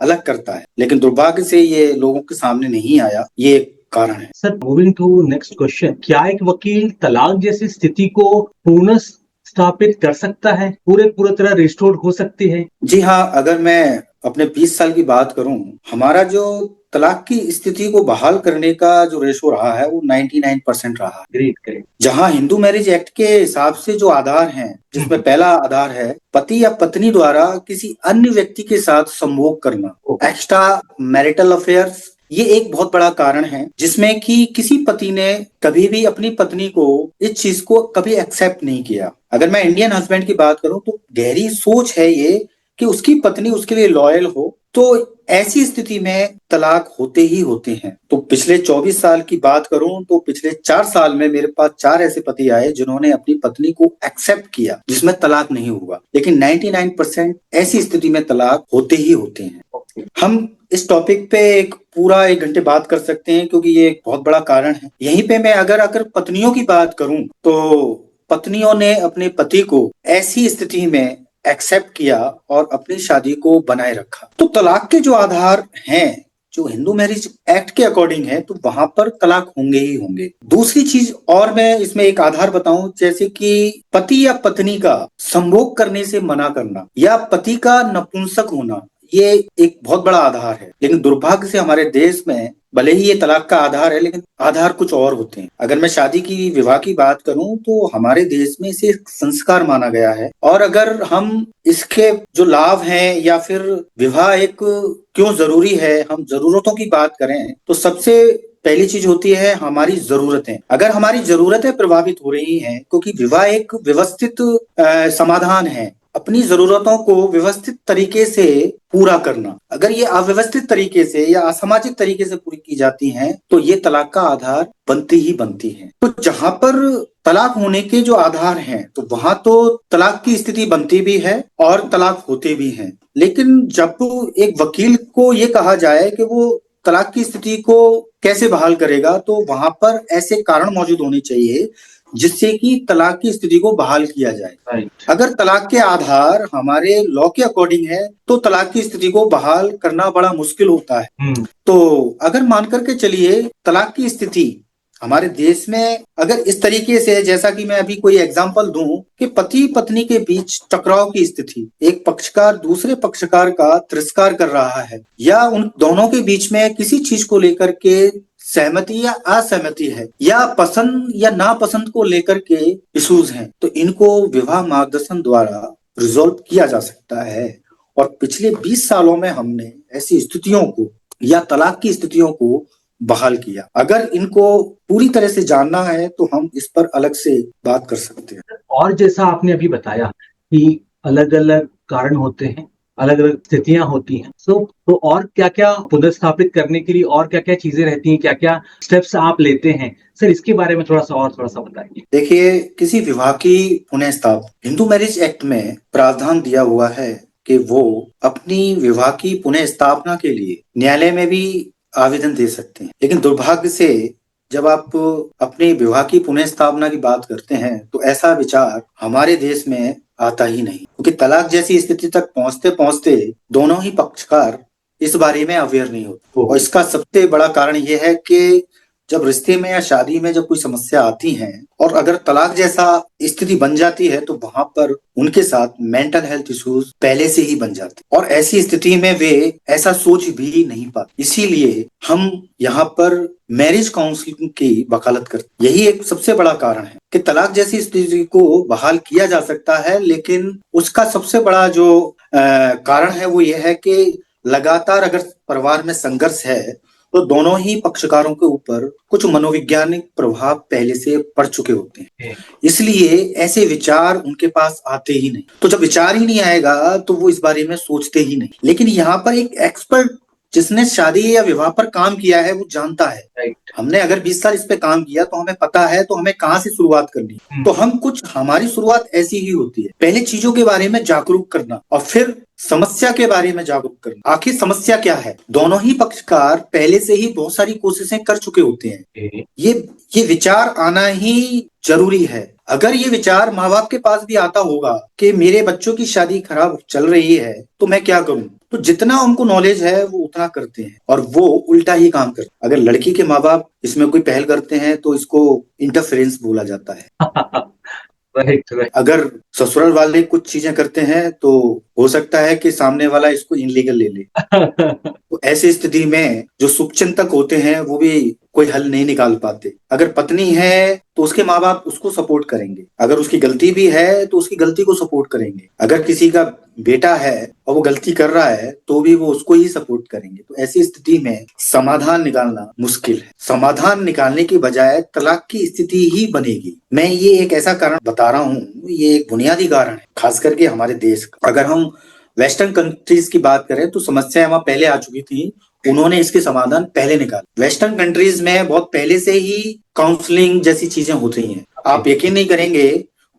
अलग करता है, लेकिन दुर्भाग्य से ये लोगों के सामने नहीं आया। ये कारण है। Sir, moving to next question, क्या एक वकील तलाक जैसी स्थिति को पूर्ण स्थापित कर सकता है, पूरे तरह रिस्टोर हो सकती है? जी हाँ, अगर मैं अपने 20 साल की बात करूं, हमारा जो तलाक की स्थिति को बहाल करने का जो रेशो रहा है वो 99% रहा है। Great great. जहां हिंदू मैरिज एक्ट के हिसाब से जो आधार हैं, जिसमें पहला आधार है पति या पत्नी द्वारा किसी अन्य व्यक्ति के साथ संभोग करना, एक्स्ट्रा मैरिटल अफेयर्स, ये एक बहुत बड़ा कारण है जिसमें कि किसी पति ने कभी भी अपनी पत्नी को इस चीज को कभी एक्सेप्ट नहीं किया। अगर मैं इंडियन हस्बैंड की बात करूं तो गहरी सोच है ये कि उसकी पत्नी उसके लिए लॉयल हो, तो ऐसी स्थिति में तलाक होते ही होते हैं। तो पिछले 24 साल की बात करूं तो पिछले 4 साल में मेरे पास 4 ऐसे पति आए जिन्होंने अपनी पत्नी को एक्सेप्ट किया, जिसमें तलाक नहीं हुआ। लेकिन 99% ऐसी स्थिति में तलाक होते ही होते हैं। हम इस टॉपिक पे एक पूरा 1 घंटे बात कर सकते हैं क्योंकि ये एक बहुत बड़ा कारण है। यहीं पे मैं अगर पत्नियों की बात करूं तो पत्नियों ने अपने पति को ऐसी स्थिति में एक्सेप्ट किया और अपनी शादी को बनाए रखा। तो तलाक के जो आधार हैं, जो हिंदू मैरिज एक्ट के अकॉर्डिंग है, तो वहां पर तलाक होंगे ही होंगे। दूसरी चीज और मैं इसमें एक आधार बताऊं, जैसे कि पति या पत्नी का संभोग करने से मना करना या पति का नपुंसक होना, ये एक बहुत बड़ा आधार है। लेकिन दुर्भाग्य से हमारे देश में भले ही ये तलाक का आधार है, लेकिन आधार कुछ और होते हैं। अगर मैं शादी की विवाह की बात करूं तो हमारे देश में इसे एक संस्कार माना गया है, और अगर हम इसके जो लाभ हैं या फिर विवाह एक क्यों जरूरी है, हम जरूरतों की बात करें तो सबसे पहली चीज होती है हमारी जरूरतें। अगर हमारी जरूरतें प्रभावित हो रही हैं, क्योंकि विवाह एक व्यवस्थित समाधान है, अपनी जरूरतों को व्यवस्थित तरीके से पूरा करना। अगर ये अव्यवस्थित तरीके से या असामाजिक तरीके से पूरी की जाती हैं तो ये तलाक का आधार बनती ही बनती है। तो जहां पर तलाक होने के जो आधार हैं तो वहां तो तलाक की स्थिति बनती भी है और तलाक होते भी हैं। लेकिन जब एक वकील को ये कहा जाए कि वो तलाक की स्थिति को कैसे बहाल करेगा, तो वहां पर ऐसे कारण मौजूद होने चाहिए जिससे कि तलाक की स्थिति को बहाल किया जाए। अगर तलाक के आधार हमारे लॉ के अकॉर्डिंग है तो तलाक की स्थिति को बहाल करना बड़ा मुश्किल होता है। तो अगर मान करके चलिए तलाक की स्थिति हमारे देश में अगर इस तरीके से, जैसा कि मैं अभी कोई एग्जांपल दूं कि पति पत्नी के बीच टकराव की स्थिति, एक पक्षकार दूसरे पक्षकार का तिरस्कार कर रहा है या उन दोनों के बीच में किसी चीज को लेकर के सहमति या असहमति है या पसंद या नापसंद को लेकर के इश्यूज हैं, तो इनको विवाह मार्गदर्शन द्वारा रिजॉल्व किया जा सकता है। और पिछले 20 सालों में हमने ऐसी स्थितियों को या तलाक की स्थितियों को बहाल किया। अगर इनको पूरी तरह से जानना है तो हम इस पर अलग से बात कर सकते हैं। और जैसा आपने अभी बताया कि अलग अलग कारण होते हैं, अलग अलग स्थितियां होती हैं, तो और क्या क्या पुनर्स्थापित करने के लिए और क्या क्या चीजें रहती हैं, क्या क्या स्टेप्स आप लेते हैं, सर इसके बारे में थोड़ा सा बताइए। देखिए, किसी विवाह की पुनर्स्थापना हिंदू मैरिज एक्ट में प्रावधान दिया हुआ है कि वो अपनी विवाह की पुनः स्थापना के लिए न्यायालय में भी आवेदन दे सकते हैं। लेकिन दुर्भाग्य से जब आप अपने विवाह की पुनः स्थापना की बात करते हैं तो ऐसा विचार हमारे देश में आता ही नहीं, क्योंकि तलाक जैसी स्थिति तक पहुंचते पहुंचते दोनों ही पक्षकार इस बारे में अवेयर नहीं होते। और इसका सबसे बड़ा कारण यह है कि जब रिश्ते में या शादी में जब कोई समस्या आती है और अगर तलाक जैसा स्थिति बन जाती है तो वहां पर उनके साथ मेंटल हेल्थ इश्यूज पहले से ही बन जाते, और ऐसी स्थिति में वे ऐसा सोच भी नहीं पाते। इसीलिए हम यहाँ पर मैरिज काउंसलिंग की वकालत करते। यही एक सबसे बड़ा कारण है कि तलाक जैसी स्थिति को बहाल किया जा सकता है, लेकिन उसका सबसे बड़ा जो कारण है वो ये है कि लगातार अगर परिवार में संघर्ष है तो दोनों ही पक्षकारों के ऊपर कुछ मनोवैज्ञानिक प्रभाव पहले से पड़ चुके होते हैं, इसलिए ऐसे विचार उनके पास आते ही नहीं। तो जब विचार ही नहीं आएगा तो वो इस बारे में सोचते ही नहीं। लेकिन यहाँ पर एक एक्सपर्ट जिसने शादी या विवाह पर काम किया है वो जानता है। हमने अगर 20 साल इस पे काम किया तो हमें पता है तो हमें कहाँ से शुरुआत करनी है। तो हम कुछ हमारी शुरुआत ऐसी ही होती है, पहले चीजों के बारे में जागरूक करना और फिर समस्या के बारे में जागरूक करना। आखिर समस्या क्या है, दोनों ही पक्षकार पहले से ही बहुत सारी कोशिशें कर चुके होते हैं। ये विचार आना ही जरूरी है। अगर ये विचार माँ बाप के पास भी आता होगा कि मेरे बच्चों की शादी खराब चल रही है तो मैं क्या करूं, तो तो जितना उनको नॉलेज है वो उतना करते हैं, और वो उल्टा ही काम करते हैं। अगर लड़की के माँ बाप इसमें कोई पहल करते हैं तो इसको इंटरफेरेंस बोला जाता है। Right right. अगर ससुराल वाले कुछ चीजें करते हैं तो हो सकता है कि सामने वाला इसको इनलीगल ले ले। तो ऐसी स्थिति में जो शुभचिंतक होते हैं वो भी कोई हल नहीं निकाल पाते। अगर पत्नी है तो उसके माँ बाप उसको सपोर्ट करेंगे, अगर उसकी गलती भी है तो उसकी गलती को सपोर्ट करेंगे, अगर किसी का बेटा है और वो गलती कर रहा है तो भी वो उसको ही सपोर्ट करेंगे। तो ऐसी स्थिति में समाधान निकालना मुश्किल है। समाधान निकालने की बजाय तलाक की स्थिति ही बनेगी। मैं ये एक ऐसा कारण बता रहा हूँ, ये एक बुनियादी कारण है खास करके हमारे देश का। अगर हम वेस्टर्न कंट्रीज की बात करें तो समस्याएं वहां पहले आ चुकी थी, उन्होंने इसके समाधान पहले निकाले। वेस्टर्न कंट्रीज में बहुत पहले से ही काउंसलिंग जैसी चीजें होती हैं। आप यकीन नहीं करेंगे,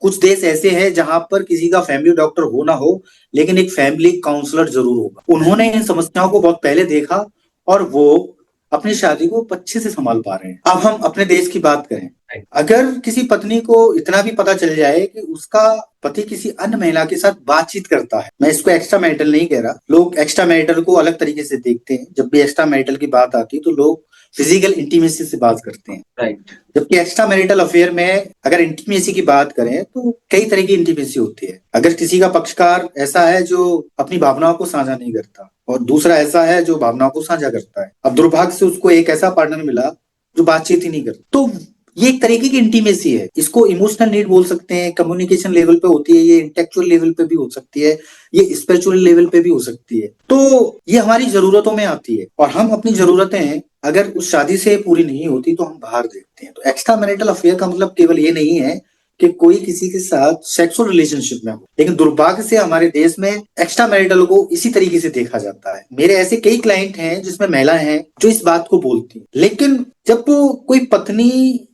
कुछ देश ऐसे हैं जहां पर किसी का फैमिली डॉक्टर हो ना हो लेकिन एक फैमिली काउंसलर जरूर होगा। उन्होंने इन समस्याओं को बहुत पहले देखा और वो अपनी शादी को अच्छे से संभाल पा रहे हैं। अब हम अपने देश की बात करें, अगर किसी पत्नी को इतना भी पता चल जाए कि उसका पति किसी अन्य महिला के साथ बातचीत करता है, मैं इसको एक्स्ट्रा मैरिटल नहीं कह रहा, लोग एक्स्ट्रा मैरिटल को अलग तरीके से देखते हैं। जब भी एक्स्ट्रा मैरिटल की बात आती है तो लोग फिजिकल इंटीमेसी से बात करते हैं, राइट। जबकि एक्स्ट्रा मैरिटल अफेयर में अगर इंटीमेसी की बात करें तो कई तरह की इंटीमेसी होती है। अगर किसी का पक्षकार ऐसा है जो अपनी भावनाओं को साझा नहीं करता और दूसरा ऐसा है जो भावनाओं को साझा करता है, अब दुर्भाग्य से उसको एक ऐसा पार्टनर मिला जो बातचीत ही नहीं करता, तो ये एक तरीके की इंटीमेसी है। इसको इमोशनल नीड बोल सकते हैं, कम्युनिकेशन लेवल पे होती है, ये इंटेलेक्चुअल लेवल पे भी हो सकती है, ये स्पिरिचुअल लेवल पे भी हो सकती है। तो ये हमारी जरूरतों में आती है और हम अपनी जरूरतें अगर उस शादी से पूरी नहीं होती तो हम बाहर देखते हैं। तो एक्स्ट्रा मैरिटल अफेयर का मतलब केवल ये नहीं है कि कोई किसी के साथ सेक्सुअल रिलेशनशिप में हो, लेकिन दुर्भाग्य से हमारे देश में एक्स्ट्रा मैरिटल को इसी तरीके से देखा जाता है। मेरे ऐसे कई क्लाइंट हैं जिसमें महिलाएं हैं जो इस बात को बोलती हैं, लेकिन जब वो कोई पत्नी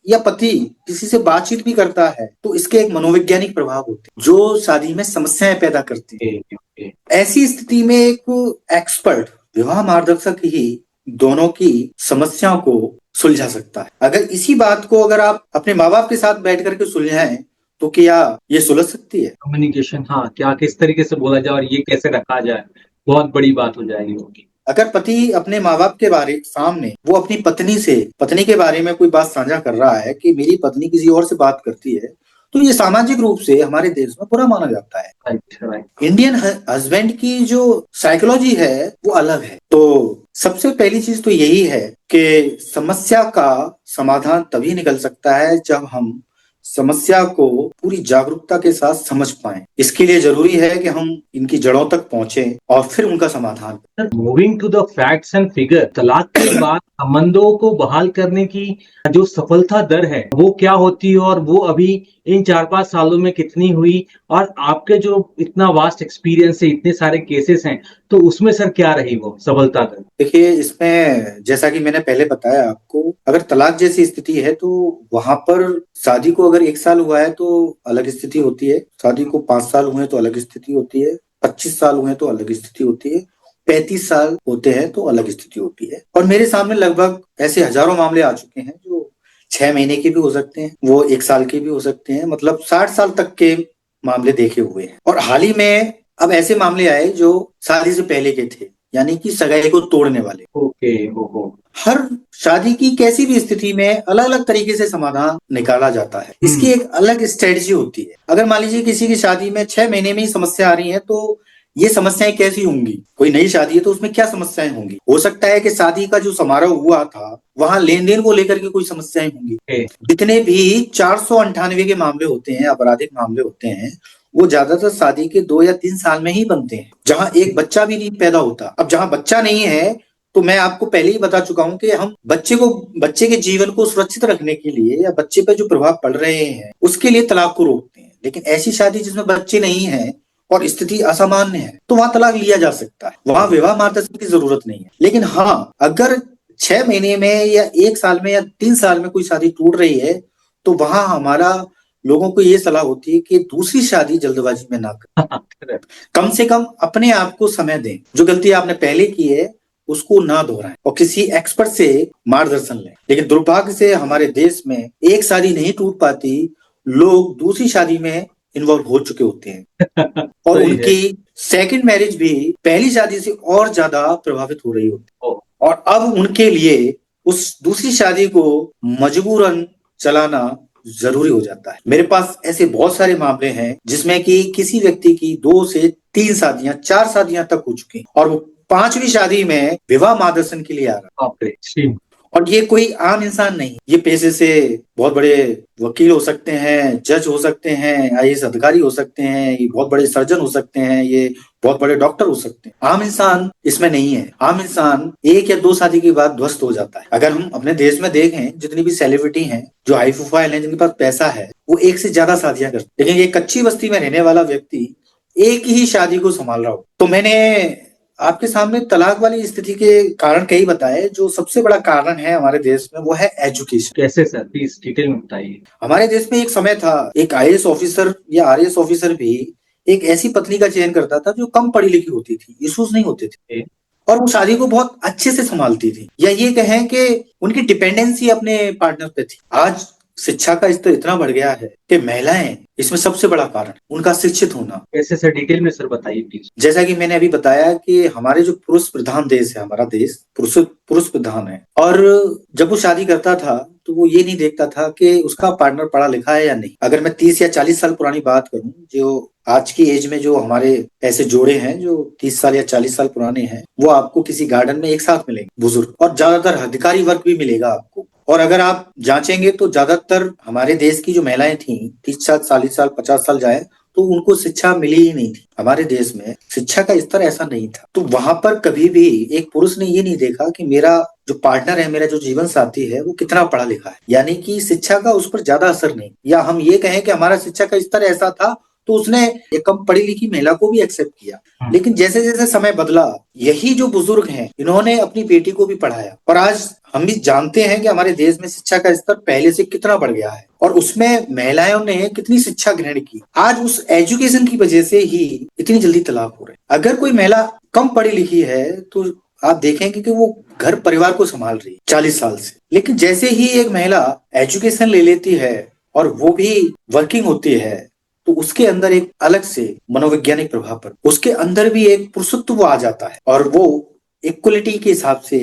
या पति किसी से बातचीत भी करता है तो इसके एक मनोवैज्ञानिक प्रभाव होते हैं जो शादी में समस्याएं पैदा करती है। ऐसी स्थिति में एक एक्सपर्ट विवाह मार्गदर्शक ही दोनों की समस्याओं को सुलझा सकता है। अगर इसी बात को अगर आप अपने माँ बाप के साथ बैठ करके सुलझाएं तो क्या ये सुलझ सकती है? कम्युनिकेशन, हाँ, क्या किस तरीके से बोला जाए और ये कैसे रखा जाए, बहुत बड़ी बात हो जाएगी होगी। अगर पति अपने माँ बाप के बारे सामने वो अपनी पत्नी के बारे में कोई बात साझा कर रहा है कि मेरी पत्नी किसी और से बात करती है, तो ये सामाजिक रूप से हमारे देश में बुरा माना जाता है। राइट। इंडियन हस्बैंड की जो साइकोलॉजी है वो अलग है। तो सबसे पहली चीज तो यही है कि समस्या का समाधान तभी निकल सकता है जब हम समस्या को पूरी जागरूकता के साथ समझ पाएं। इसके लिए जरूरी है कि हम इनकी जड़ों तक पहुंचें और फिर उनका समाधान। Moving to the facts and figure, तलाक के बाद संबंधों को बहाल करने की जो सफलता दर है वो क्या होती है और वो अभी इन 4-5 सालों में कितनी हुई, और आपके जो इतना वास्ट एक्सपीरियंस है, इतने सारे केसेस हैं, तो उसमें सर क्या रही वो सफलता दर? देखिए, इसमें जैसा कि मैंने पहले बताया आपको, अगर तलाक जैसी स्थिति है तो वहां पर शादी को अगर 1 साल हुआ है तो अलग स्थिति होती है, शादी को 5 साल हुए तो अलग स्थिति होती है, 25 साल हुए तो अलग स्थिति होती है, 35 साल होते हैं तो अलग स्थिति होती है। और मेरे सामने लगभग ऐसे हजारों मामले आ चुके हैं जो 6 महीने के भी हो सकते हैं, वो 1 साल के भी हो सकते हैं, मतलब 60 साल तक के मामले देखे हुए हैं। और हाल ही में अब ऐसे मामले आए जो शादी से पहले के थे, यानी कि सगाई को तोड़ने वाले। ओके। हर शादी की कैसी भी स्थिति में अलग अलग तरीके से समाधान निकाला जाता है, इसकी एक अलग स्ट्रेटजी होती है। अगर मान लीजिए किसी की शादी में 6 महीने में ही समस्या आ रही है तो ये समस्याएं कैसी होंगी? कोई नई शादी है तो उसमें क्या समस्याएं होंगी? हो सकता है कि शादी का जो समारोह हुआ था वहां लेन देन को लेकर के कोई समस्याएं होंगी। जितने भी 498 के मामले होते हैं, आपराधिक मामले होते हैं, वो ज्यादातर शादी के 2 या 3 साल में ही बनते हैं, जहां एक बच्चा भी नहीं पैदा होता। अब जहां बच्चा नहीं है तो मैं आपको पहले ही बता चुका हूं कि हम बच्चे के जीवन को सुरक्षित रखने के लिए या बच्चे पर जो प्रभाव पड़ रहे हैं उसके लिए तलाक को रोकते हैं। लेकिन ऐसी शादी जिसमें बच्चे नहीं है और स्थिति असामान्य है तो वहां तलाक लिया जा सकता है, वहां विवाह मार्गदर्शन की जरूरत नहीं है। लेकिन हाँ, अगर 6 महीने में या 1 साल में या 3 साल में कोई शादी टूट रही है तो वहां हमारा लोगों को ये सलाह होती है कि दूसरी शादी जल्दबाजी में ना करें। कम से कम अपने आप को समय दें, जो गलती आपने पहले की है उसको ना दोहराएं और किसी एक्सपर्ट से मार्गदर्शन लें। लेकिन दुर्भाग्य से हमारे देश में एक शादी नहीं टूट पाती, लोग दूसरी शादी में इन्वॉल्व हो चुके होते हैं और सही है। उनकी सेकंड मैरिज भी पहली शादी से और ज्यादा प्रभावित हो रही होती है ओ, और अब उनके लिए उस दूसरी शादी को मजबूरन चलाना जरूरी हो जाता है। मेरे पास ऐसे बहुत सारे मामले हैं जिसमें कि किसी व्यक्ति की 2 से 3 शादियां, 4 शादियां तक हो चुकी और वो 5वीं शादी में विवाह मादर्शन के लिए आ रहा। बाप रे, छी। और ये कोई आम इंसान नहीं, ये पेशे से बहुत बड़े वकील हो सकते हैं, जज हो सकते हैं, आईएएस अधिकारी हो सकते हैं, ये बहुत बड़े सर्जन हो सकते हैं, ये बहुत बड़े डॉक्टर हो सकते हैं। आम इंसान इसमें नहीं है। आम इंसान 1 या 2 शादी के बाद ध्वस्त हो जाता है। अगर हम अपने देश में देखें, जितनी भी सेलिब्रिटी हैं, जो हाई प्रोफाइल हैं, जिनके पास पैसा है, वो 1 से ज्यादा शादियां करते हैं। लेकिन ये कच्ची बस्ती में रहने वाला व्यक्ति एक ही शादी को संभाल रहा हो। तो मैंने आपके सामने तलाक वाली स्थिति के कारण कई बताए। जो सबसे बड़ा कारण है हमारे देश में वो है एजुकेशन। कैसे सर, प्लीज डिटेल में बताइए। हमारे देश में एक समय था, एक आईएएस ऑफिसर या आरएएस ऑफिसर भी एक ऐसी पत्नी का चयन करता था जो कम पढ़ी लिखी होती थी, इश्यूज नहीं होते थे और वो शादी को बहुत अच्छे से संभालती थी, या ये कहें कि उनकी डिपेंडेंसी अपने पार्टनर पे थी। आज शिक्षा का स्तर इतना बढ़ गया है कि महिलाएं इसमें सबसे बड़ा कारण उनका शिक्षित होना। कैसे सर, डिटेल में सर बताइए प्लीज। जैसा कि मैंने अभी बताया कि हमारे जो पुरुष प्रधान देश है, हमारा देश पुरुष प्रधान है, और जब वो शादी करता था तो वो ये नहीं देखता था कि उसका पार्टनर पढ़ा लिखा है या नहीं। अगर मैं 30 या 40 साल पुरानी बात करूं, जो आज की एज में जो हमारे ऐसे जोड़े हैं जो 30 साल या 40 साल पुराने हैं, वो आपको किसी गार्डन में एक साथ मिलेंगे बुजुर्ग, और ज्यादातर अधिकारी वर्ग भी मिलेगा आपको। और अगर आप जांचेंगे तो ज्यादातर हमारे देश की जो महिलाएं थी, 30 साल, 40 साल, 50 साल जाए, तो उनको शिक्षा मिली ही नहीं थी। हमारे देश में शिक्षा का स्तर ऐसा नहीं था। तो वहां पर कभी भी एक पुरुष ने ये नहीं देखा कि मेरा जो पार्टनर है, मेरा जो जीवन साथी है, वो कितना पढ़ा लिखा है, यानी कि शिक्षा का उस पर ज्यादा असर नहीं। या हम ये कहें कि हमारा शिक्षा का स्तर ऐसा था तो उसने एक कम पढ़ी लिखी महिला को भी एक्सेप्ट किया। लेकिन जैसे जैसे समय बदला, यही जो बुजुर्ग हैं, इन्होंने अपनी बेटी को भी पढ़ाया और आज हम भी जानते हैं कि हमारे देश में शिक्षा का स्तर पहले से कितना बढ़ गया है और उसमें महिलाओं ने कितनी शिक्षा ग्रहण की। आज उस एजुकेशन की वजह से ही इतनी जल्दी तलाक हो रहे हैं। अगर कोई महिला कम पढ़ी लिखी है तो आप देखेंगे कि वो घर परिवार को संभाल रही है 40 साल से, लेकिन जैसे ही एक महिला एजुकेशन ले लेती है और वो भी वर्किंग होती है, तो उसके अंदर एक अलग से मनोवैज्ञानिक प्रभाव पर उसके अंदर भी एक पुरुषत्व आ जाता है और वो इक्वलिटी के हिसाब से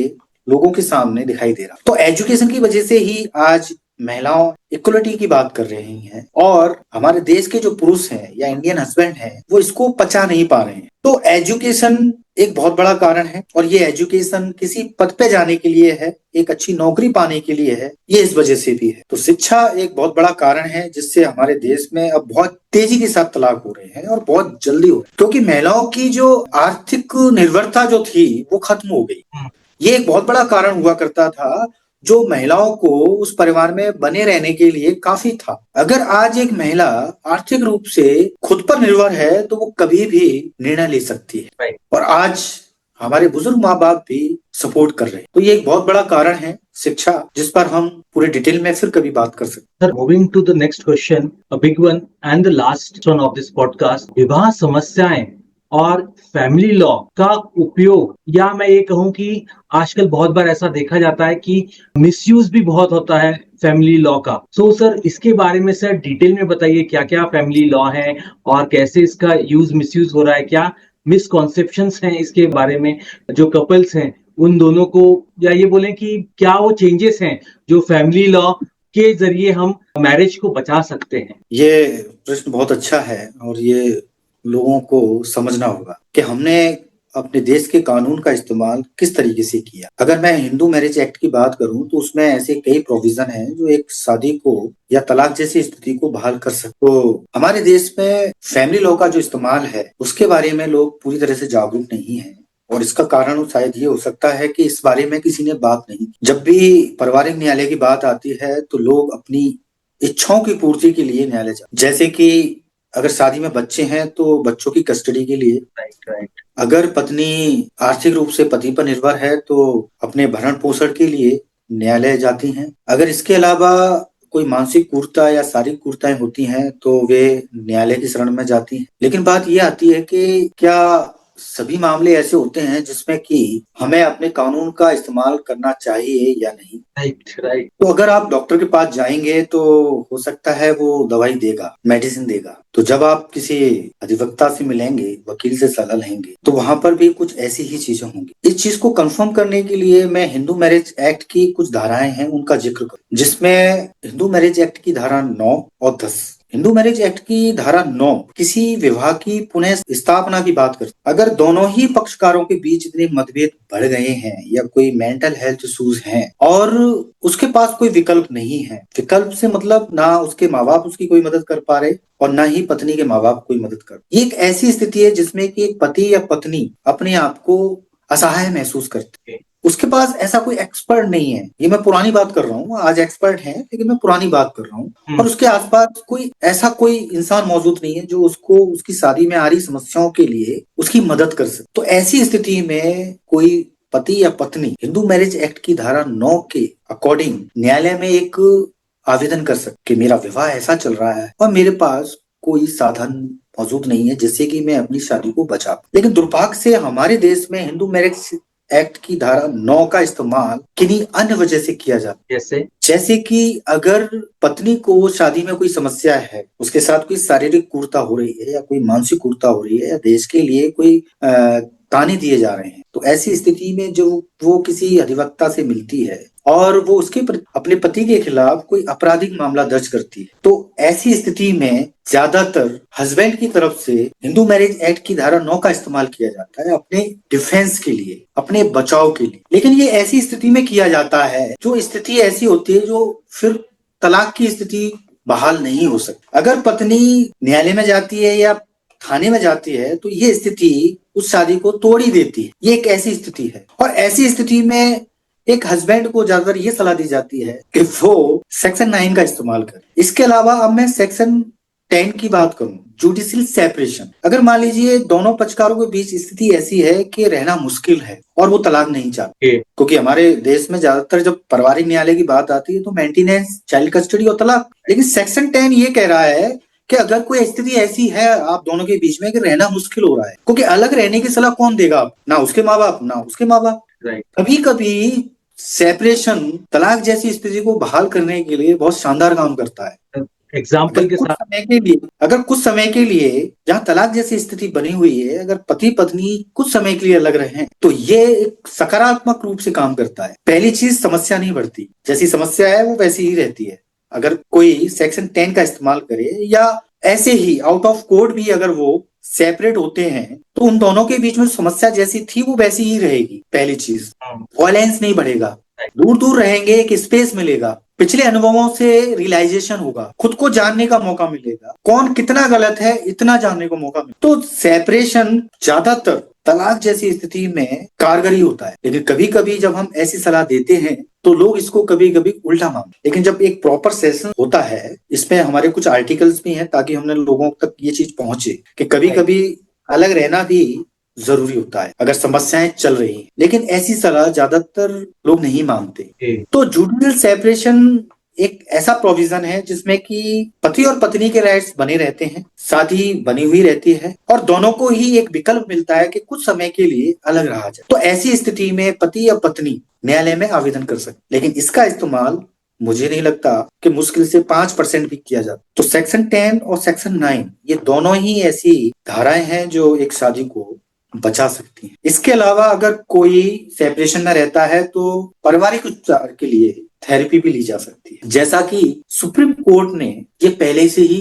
लोगों के सामने दिखाई दे रहा। तो एजुकेशन की वजह से ही आज महिलाओं इक्वलिटी की बात कर रही हैं और हमारे देश के जो पुरुष हैं या इंडियन हस्बैंड हैं, वो इसको पचा नहीं पा रहे हैं। तो एजुकेशन एक बहुत बड़ा कारण है और ये एजुकेशन किसी पद पे जाने के लिए है, एक अच्छी नौकरी पाने के लिए है, ये इस वजह से भी है। तो शिक्षा एक बहुत बड़ा कारण है जिससे हमारे देश में अब बहुत तेजी के साथ तलाक हो रहे हैं और बहुत जल्दी हो रहे हैं, क्योंकि महिलाओं की जो आर्थिक निर्भरता जो थी वो खत्म हो गई। ये एक बहुत बड़ा कारण हुआ करता था जो महिलाओं को उस परिवार में बने रहने के लिए काफी था। अगर आज एक महिला आर्थिक रूप से खुद पर निर्भर है तो वो कभी भी निर्णय ले सकती है और आज हमारे बुजुर्ग माँ बाप भी सपोर्ट कर रहे हैं। तो ये एक बहुत बड़ा कारण है शिक्षा, जिस पर हम पूरे डिटेल में फिर कभी बात कर सकते हैं। Sir, moving to the next question, a big one and the last one of this podcast, विवाह समस्याएं और फैमिली लॉ का उपयोग, या मैं ये कहूं कि आजकल बहुत बार ऐसा देखा जाता है कि मिसयूज भी बहुत होता है फैमिली लॉ का। सो सर, इसके बारे में सर डिटेल में बताइए, क्या क्या फैमिली लॉ है और कैसे इसका यूज मिसयूज हो रहा है, क्या मिसकॉन्सेप्शंस हैं इसके बारे में जो कपल्स हैं उन दोनों को, या ये बोलें कि क्या वो चेंजेस हैं जो फैमिली लॉ के जरिए हम मैरिज को बचा सकते हैं। ये प्रश्न बहुत अच्छा है और ये लोगों को समझना होगा कि हमने अपने देश के कानून का इस्तेमाल किस तरीके से किया। अगर मैं हिंदू मैरिज एक्ट की बात करूं तो उसमें ऐसे कई प्रोविजन हैं जो एक शादी को या तलाक जैसी स्थिति को बहाल कर सकते। तो हमारे देश में फैमिली लॉ का जो इस्तेमाल है उसके बारे में लोग पूरी तरह से जागरूक नहीं है और इसका कारण शायद ये हो सकता है कि इस बारे में किसी ने बात नहीं। जब भी पारिवारिक न्यायालय की बात आती है तो लोग अपनी इच्छाओं की पूर्ति के लिए न्यायालय जाते, जैसे कि अगर शादी में बच्चे हैं तो बच्चों की कस्टडी के लिए। राइट। अगर पत्नी आर्थिक रूप से पति पर निर्भर है तो अपने भरण पोषण के लिए न्यायालय जाती हैं। अगर इसके अलावा कोई मानसिक क्रूरता या शारीरिक क्रूरताएं होती हैं तो वे न्यायालय की शरण में जाती हैं। लेकिन बात यह आती है कि क्या सभी मामले ऐसे होते हैं जिसमें कि हमें अपने कानून का इस्तेमाल करना चाहिए या नहीं। Right right. तो अगर आप डॉक्टर के पास जाएंगे तो हो सकता है वो दवाई देगा, मेडिसिन देगा। तो जब आप किसी अधिवक्ता से मिलेंगे, वकील से सलाह लेंगे, तो वहां पर भी कुछ ऐसी ही चीजें होंगी। इस चीज को कंफर्म करने के लिए मैं हिंदू मैरिज एक्ट की कुछ धाराएं हैं उनका जिक्र करूं, जिसमें हिंदू मैरिज एक्ट की धारा 9 और 10। हिंदू मैरिज एक्ट की धारा 9 किसी विवाह की पुनः स्थापना की बात करती है। अगर दोनों ही पक्षकारों के बीच इतने मतभेद बढ़ गए हैं या कोई मेंटल हेल्थ इश्यूज हैं और उसके पास कोई विकल्प नहीं है, विकल्प से मतलब ना उसके माँ बाप उसकी कोई मदद कर पा रहे और ना ही पत्नी के माँ बाप कोई मदद कर, ये एक ऐसी स्थिति है जिसमें कि एक पति या पत्नी अपने आप को असहाय महसूस करते हैं। उसके पास ऐसा कोई एक्सपर्ट नहीं है, ये मैं पुरानी बात कर रहा हूँ, आज एक्सपर्ट है लेकिन मैं पुरानी बात कर रहा हूँ। और उसके आसपास कोई इंसान मौजूद नहीं है जो उसको उसकी शादी में आ रही समस्याओं के लिए उसकी मदद कर सके। तो ऐसी स्थिति में कोई पति या पत्नी हिंदू मैरिज एक्ट की धारा 9 के अकॉर्डिंग न्यायालय में एक आवेदन कर सकते कि मेरा विवाह ऐसा चल रहा है और मेरे पास कोई साधन मौजूद नहीं है जिससे कि मैं अपनी शादी को बचा पाऊं। लेकिन दुर्भाग्य से हमारे देश में हिंदू मैरिज एक्ट की धारा 9 का इस्तेमाल किन्हीं अन्य वजह से किया जाता है। जैसे कि अगर पत्नी को शादी में कोई समस्या है, उसके साथ कोई शारीरिक क्रूरता हो रही है या कोई मानसिक क्रूरता हो रही है या देश के लिए कोई ताने दिए जा रहे हैं, तो ऐसी स्थिति में जो वो किसी अधिवक्ता से मिलती है और वो उसके अपने पति के खिलाफ कोई आपराधिक मामला दर्ज करती है, तो ऐसी स्थिति में ज्यादातर हस्बैंड की तरफ से हिंदू मैरिज एक्ट की धारा 9 का इस्तेमाल किया जाता है अपने डिफेंस के लिए, अपने बचाव के लिए। लेकिन ये ऐसी स्थिति में किया जाता है जो स्थिति ऐसी होती है जो फिर तलाक की स्थिति बहाल नहीं हो सकती। अगर पत्नी न्यायालय में जाती है या थाने में जाती है तो ये स्थिति उस शादी को तोड़ ही देती है। ये एक ऐसी स्थिति है और ऐसी स्थिति में एक हस्बैंड को ज्यादातर ये सलाह दी जाती है कि वो सेक्शन 9 का इस्तेमाल करे। इसके अलावा अब मैं सेक्शन 10 की बात करूं, जुडिशियल सेपरेशन। अगर मान लीजिए दोनों पक्षकारों के बीच स्थिति ऐसी है कि रहना मुश्किल है और वो तलाक नहीं चाहते, क्योंकि हमारे देश में ज्यादातर जब पारिवारिक न्यायालय की बात आती है तो मेंटेनेंस, चाइल्ड कस्टडी और तलाक। लेकिन सेक्शन 10 ये कह रहा है कि अगर कोई स्थिति ऐसी है आप दोनों के बीच में कि रहना मुश्किल हो रहा है, क्योंकि अलग रहने की सलाह कौन देगा, ना उसके माँ बाप ना उसके माँ बाप। कभी कभी सेपरेशन तलाक जैसी स्थिति को बहाल करने के लिए बहुत शानदार काम करता है। एग्जाम्पल के साथ समय के लिए, अगर कुछ समय के लिए जहाँ तलाक जैसी स्थिति बनी हुई है, अगर पति पत्नी कुछ समय के लिए अलग रहे हैं तो ये एक सकारात्मक रूप से काम करता है। पहली चीज, समस्या नहीं बढ़ती, जैसी समस्या है वो वैसी ही रहती है। अगर कोई सेक्शन 10 का इस्तेमाल करे या ऐसे ही आउट ऑफ कोर्ट भी अगर वो सेपरेट होते हैं तो उन दोनों के बीच में समस्या जैसी थी वो वैसी ही रहेगी। पहली चीज, वायलेंस नहीं बढ़ेगा, दूर दूर रहेंगे, एक स्पेस मिलेगा, पिछले अनुभवों से रियलाइजेशन होगा, खुद को जानने का मौका मिलेगा, कौन कितना गलत है इतना जानने को मौका मिलेगा। तो सेपरेशन ज्यादातर तलाक जैसी स्थिति में कारगर होता है। लेकिन कभी कभी जब हम ऐसी सलाह देते हैं तो लोग इसको कभी कभी उल्टा मानते। लेकिन जब एक प्रॉपर सेशन होता है, इसमें हमारे कुछ आर्टिकल्स भी हैं ताकि हमने लोगों तक ये चीज पहुंचे कि कभी कभी अलग रहना भी जरूरी होता है अगर समस्याएं चल रही हैं। लेकिन ऐसी सलाह ज्यादातर लोग नहीं मानते। तो जुडिशियल सेपरेशन एक ऐसा प्रोविजन है जिसमें कि पति और पत्नी के राइट्स बने रहते हैं, शादी बनी हुई रहती है और दोनों को ही एक विकल्प मिलता है कि कुछ समय के लिए अलग रहा जाए। तो ऐसी स्थिति में पति या पत्नी न्यायालय में आवेदन कर सकते, लेकिन इसका इस्तेमाल मुझे नहीं लगता कि मुश्किल से 5% भी किया जाता। तो सेक्शन 10 और सेक्शन 9 ये दोनों ही ऐसी धाराएं हैं जो एक शादी को बचा सकती हैं। इसके अलावा अगर कोई सेपरेशन में रहता है तो पारिवारिक उपचार के लिए थेरेपी भी ली जा सकती है। जैसा कि सुप्रीम कोर्ट ने ये पहले से ही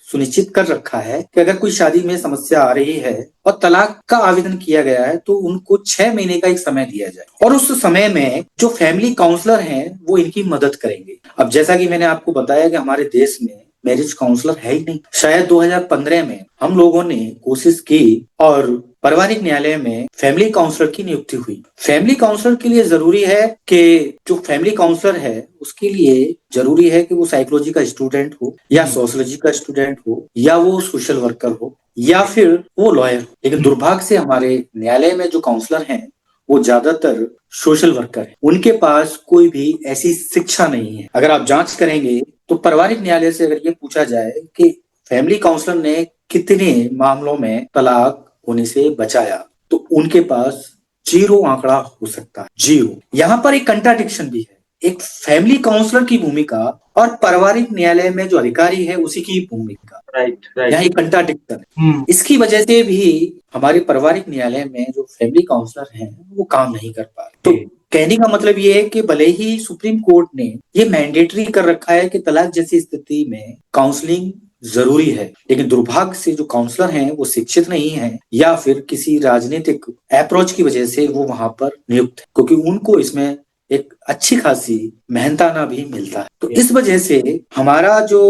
सुनिश्चित कर रखा है कि अगर कोई शादी में समस्या आ रही है और तलाक का आवेदन किया गया है तो उनको 6 महीने का एक समय दिया जाए और उस समय में जो फैमिली काउंसलर हैं वो इनकी मदद करेंगे। अब जैसा कि मैंने आपको बताया कि हमारे देश में मैरिज काउंसलर है ही नहीं। शायद 2015 में हम लोगों ने कोशिश की और पारिवारिक न्यायालय में फैमिली काउंसलर की नियुक्ति हुई। फैमिली काउंसलर के लिए जरूरी है कि जो फैमिली काउंसलर है उसके लिए जरूरी है कि वो साइकोलॉजी का स्टूडेंट हो या सोशियोलॉजी का स्टूडेंट हो या वो सोशल वर्कर हो या फिर वो लॉयर हो। लेकिन दुर्भाग्य से हमारे न्यायालय में जो काउंसलर हैं वो ज्यादातर सोशल वर्कर है, उनके पास कोई भी ऐसी शिक्षा नहीं है। अगर आप जांच करेंगे तो पारिवारिक न्यायालय से अगर ये पूछा जाए कि फैमिली काउंसलर ने कितने मामलों में तलाक होने से बचाया तो उनके पास 0 आंकड़ा हो सकता है, 0। यहाँ पर एक कंट्राडिक्शन भी है, एक फैमिली काउंसलर की भूमिका और पारिवारिक न्यायालय में जो अधिकारी है उसी की भूमिका, राइट यहाँ एक कंट्राडिक्शन है। इसकी वजह से भी हमारे पारिवारिक न्यायालय में जो फैमिली काउंसलर हैं वो काम नहीं कर पा रहे। तो कहने का मतलब ये है कि भले ही सुप्रीम कोर्ट ने ये मैंडेटरी कर रखा है कि तलाक जैसी स्थिति में काउंसलिंग जरूरी है, लेकिन दुर्भाग्य से जो काउंसलर हैं वो शिक्षित नहीं हैं या फिर किसी राजनीतिक अप्रोच की वजह से वो वहां पर नियुक्त है, क्योंकि उनको इसमें एक अच्छी खासी मेहनताना भी मिलता है। तो इस वजह से हमारा जो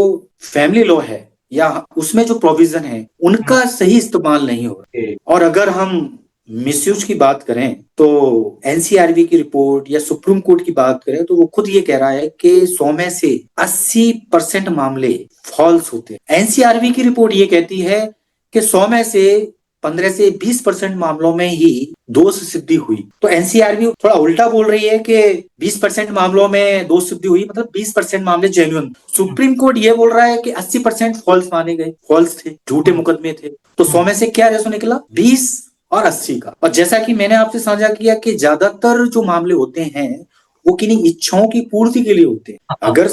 फैमिली लॉ है या उसमें जो प्रोविजन है उनका सही इस्तेमाल नहीं हो रहा। और अगर हम मिसयूज की बात करें तो एनसीआरबी की रिपोर्ट या सुप्रीम कोर्ट की बात करें तो वो खुद ये कह रहा है कि 100 में से 80% मामले फॉल्स होते हैं। एनसीआरबी की रिपोर्ट ये कहती है कि 100 में से 15 से 20% मामलों में ही दोष सिद्धि हुई। तो एनसीआरबी थोड़ा उल्टा बोल रही है कि 20% मामलों में दोष सिद्धि हुई, मतलब 20% मामले जेन्युइन। सुप्रीम कोर्ट ये बोल रहा है कि 80% फॉल्स माने गए, फॉल्स थे, झूठे मुकदमे थे। तो 100 में से क्या रेशो निकला, 20 और 80 का। और जैसा कि मैंने आपसे साझा किया कि ज्यादातर जो मामले होते हैं वो किन्हीं इच्छाओं की पूर्ति के लिए होते हैं। अगर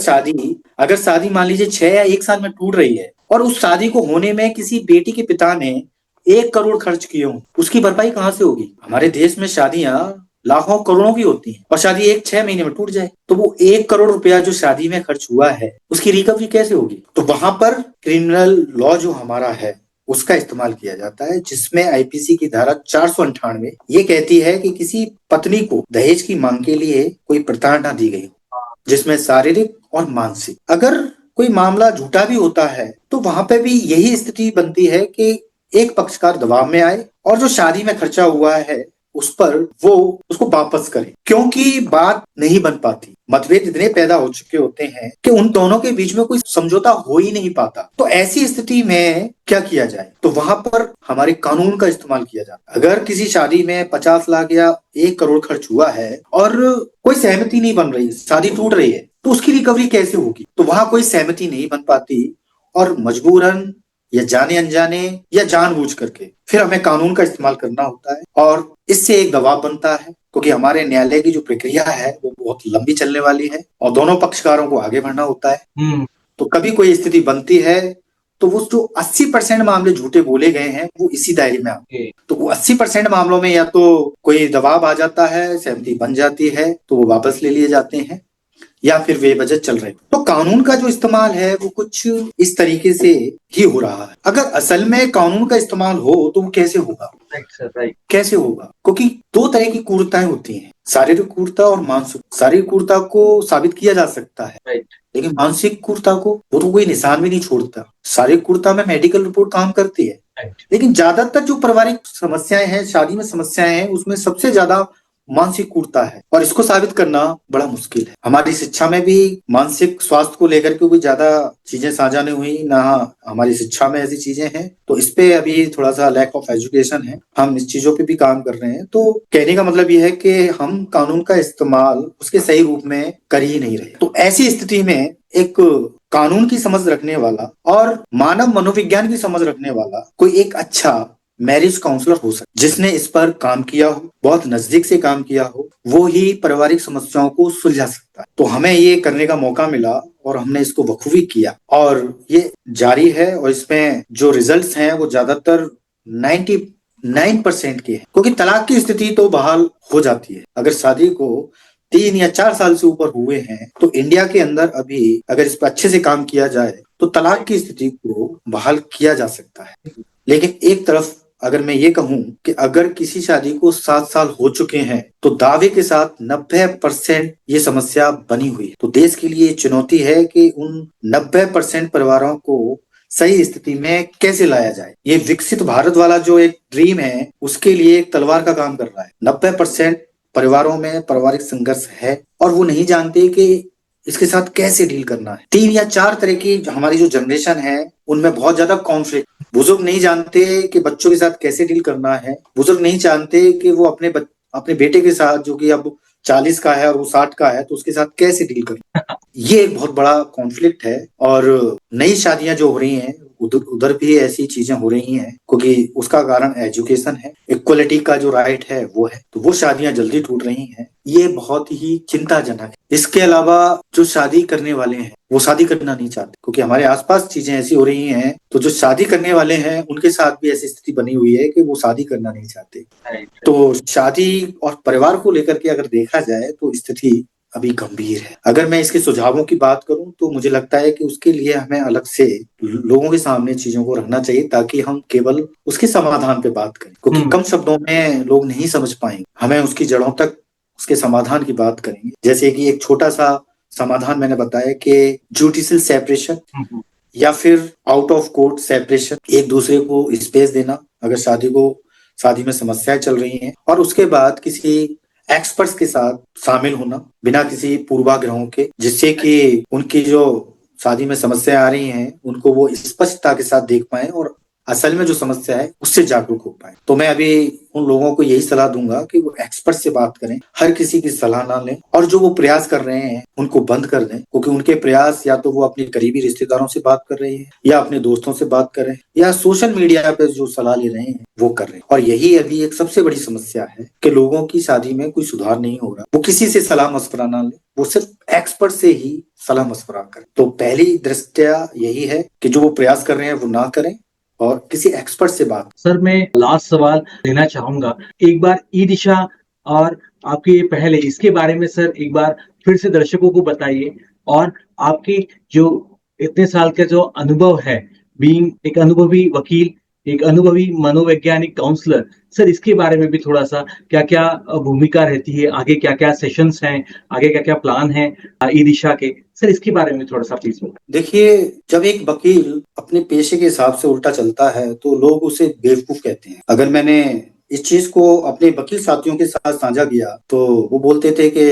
शादी मान लीजिए 6 या 1 साल में टूट रही है और उस शादी को होने में किसी बेटी के पिता ने 1 करोड़ खर्च किए हों, उसकी भरपाई कहां से होगी? हमारे देश में शादियां लाखों करोड़ों की होती हैं और शादी 6 महीने में टूट जाए तो वो 1 करोड़ रुपया जो शादी में खर्च हुआ है उसकी रिकवरी कैसे होगी? तो वहां पर क्रिमिनल लॉ जो हमारा है उसका इस्तेमाल किया जाता है, जिसमें आईपीसी की धारा 498 ये कहती है कि किसी पत्नी को दहेज की मांग के लिए कोई प्रताड़ना दी गई जिसमें शारीरिक और मानसिक। अगर कोई मामला झूठा भी होता है तो वहां पे भी यही स्थिति बनती है कि एक पक्षकार दबाव में आए और जो शादी में खर्चा हुआ है उस पर वो उसको वापस करे, क्योंकि बात नहीं बन पाती। मतभेद इतने पैदा हो चुके होते हैं कि उन दोनों के बीच में कोई समझौता हो ही नहीं पाता। तो ऐसी स्थिति में क्या किया जाए? तो वहां पर हमारे कानून का इस्तेमाल किया जाता है। अगर किसी शादी में 50 लाख या 1 करोड़ खर्च हुआ है और कोई सहमति नहीं बन रही, शादी टूट रही है, तो उसकी रिकवरी कैसे होगी? तो वहां कोई सहमति नहीं बन पाती और मजबूरन या जाने अनजाने या जानबूझ करके फिर हमें कानून का इस्तेमाल करना होता है और इससे एक दबाव बनता है, क्योंकि हमारे न्यायालय की जो प्रक्रिया है वो बहुत लंबी चलने वाली है और दोनों पक्षकारों को आगे बढ़ना होता है। तो कभी कोई स्थिति बनती है तो वो जो 80% मामले झूठे बोले गए हैं वो इसी दायरे में आते हैं। तो वो 80% मामलों में या तो कोई दबाव आ जाता है, सहमति बन जाती है तो वो वापस ले लिए जाते हैं या फिर वे वजह चल रहे। तो कानून का जो इस्तेमाल है वो कुछ इस तरीके से ही हो रहा है। अगर असल में कानून का इस्तेमाल हो तो वो कैसे होगा? कैसे होगा? क्योंकि 2 तरह की क्रूरताएं होती हैं, शारीरिक क्रूरता और मानसिक। शारीरिक क्रूरता को साबित किया जा सकता है, लेकिन मानसिक क्रूरता को वो तो कोई निशान भी नहीं छोड़ता। शारीरिक क्रूरता में मेडिकल रिपोर्ट काम करती है, लेकिन ज्यादातर जो पारिवारिक समस्याएं हैं, शादी में समस्याएं हैं, उसमें सबसे ज्यादा मानसिक क्रूरता है और इसको साबित करना बड़ा मुश्किल है। हमारी शिक्षा में भी मानसिक स्वास्थ्य को लेकर के कोई ज्यादा चीजें साझा नहीं हुई, ना हमारी शिक्षा में ऐसी चीजें हैं, तो इस पे अभी थोड़ा सा लैक ऑफ एजुकेशन है। हम इस चीजों पे भी काम कर रहे हैं। तो कहने का मतलब ये है कि हम कानून का इस्तेमाल उसके सही रूप में कर ही नहीं रहे। तो ऐसी स्थिति में एक कानून की समझ रखने वाला और मानव मनोविज्ञान की समझ रखने वाला कोई एक अच्छा मैरिज काउंसलर हो सकता, जिसने इस पर काम किया हो, बहुत नजदीक से काम किया हो, वो ही पारिवारिक समस्याओं को सुलझा सकता है। तो हमें ये करने का मौका मिला और हमने इसको बखूबी किया और ये जारी है और इसमें जो रिजल्ट्स हैं वो ज्यादातर 99% के हैं, क्योंकि तलाक की स्थिति तो बहाल हो जाती है। अगर शादी को 3 या 4 साल से ऊपर हुए हैं तो इंडिया के अंदर अभी अगर इस पर अच्छे से काम किया जाए तो तलाक की स्थिति को बहाल किया जा सकता है। लेकिन एक तरफ अगर मैं ये कहूं कि अगर किसी शादी को 7 साल हो चुके हैं तो दावे के साथ 90% ये समस्या बनी हुई है। तो देश के लिए चुनौती है कि उन 90% परिवारों को सही स्थिति में कैसे लाया जाए। ये विकसित भारत वाला जो एक ड्रीम है उसके लिए एक तलवार का काम कर रहा है। 90% परिवारों में पारिवारिक संघर्ष है और वो नहीं जानते कि इसके साथ कैसे डील करना है। 3 या 4 तरह की हमारी जो जनरेशन है उनमें बहुत ज्यादा कॉन्फ्लिक्ट। बुजुर्ग नहीं जानते कि बच्चों के साथ कैसे डील करना है। बुजुर्ग नहीं जानते कि वो अपने बेटे के साथ, जो कि अब 40 का है और वो 60 का है, तो उसके साथ कैसे डील करना। ये एक बहुत बड़ा कॉन्फ्लिक्ट है और नई शादियां जो हो रही हैं उधर उधर भी ऐसी चीजें हो रही हैं, क्योंकि उसका कारण एजुकेशन है, इक्वलिटी का जो राइट है वो है, तो वो शादियां जल्दी टूट रही हैं। ये बहुत ही चिंताजनक है। इसके अलावा जो शादी करने वाले हैं वो शादी करना नहीं चाहते, क्योंकि हमारे आसपास चीजें ऐसी हो रही हैं, तो जो शादी करने वाले हैं उनके साथ भी ऐसी स्थिति बनी हुई है कि वो शादी करना नहीं चाहते। तो शादी और परिवार को लेकर के अगर देखा जाए तो स्थिति अभी गंभीर है। अगर मैं इसके सुझावों की बात करूं तो मुझे लगता है कि उसके लिए हमें अलग से लोगों के सामने चीजों को रखना चाहिए, ताकि हम केवल उसके समाधान पे बात करें, क्योंकि कम शब्दों में लोग नहीं समझ पाएंगे। हमें उसकी जड़ों तक उसके समाधान की बात करेंगे। जैसे कि एक छोटा सा समाधान मैंने बताया कि जुडिशियल सेपरेशन या फिर आउट ऑफ कोर्ट सेपरेशन, एक दूसरे को स्पेस देना अगर शादी में समस्याएं चल रही हैं, और उसके बाद किसी एक्सपर्ट्स के साथ शामिल होना बिना किसी पूर्वाग्रहों के, जिससे कि उनकी जो शादी में समस्या आ रही हैं उनको वो स्पष्टता के साथ देख पाए और असल में जो समस्या है उससे जागरूक हो पाए। तो मैं अभी उन लोगों को यही सलाह दूंगा कि वो एक्सपर्ट से बात करें, हर किसी की सलाह ना लें, और जो वो प्रयास कर रहे हैं उनको बंद कर दें, क्योंकि उनके प्रयास या तो वो अपने करीबी रिश्तेदारों से बात कर रहे हैं, या अपने दोस्तों से बात कर रहे हैं, या सोशल मीडिया पे जो सलाह ले रहे हैं वो कर रहे हैं। और यही अभी एक सबसे बड़ी समस्या है कि लोगों की शादी में कोई सुधार नहीं हो रहा। वो किसी से सलाह मशवरा ना ले, वो सिर्फ एक्सपर्ट से ही सलाह मशवरा करें। तो पहली दृष्टया यही है कि जो वो प्रयास कर रहे हैं वो ना करें और किसी एक्सपर्ट से बात। सर मैं लास्ट सवाल लेना चाहूंगा, एक बार ई दिशा और आपकी ये पहल है इसके बारे में सर एक बार फिर से दर्शकों को बताइए, और आपके जो इतने साल का जो अनुभव है, बीइंग एक अनुभवी वकील, एक अनुभवी मनोवैज्ञानिक काउंसलर, सर इसके बारे में भी थोड़ा सा क्या क्या भूमिका रहती है, आगे क्या क्या सेशंस हैं, आगे क्या क्या प्लान है ई दिशा के, सर इसके बारे में थोड़ा सा प्लीज बताइए। देखिए, जब एक वकील अपने पेशे के हिसाब से उल्टा चलता है तो लोग उसे बेवकूफ कहते हैं। अगर मैंने इस चीज को अपने वकील साथियों के साथ साझा किया तो वो बोलते थे कि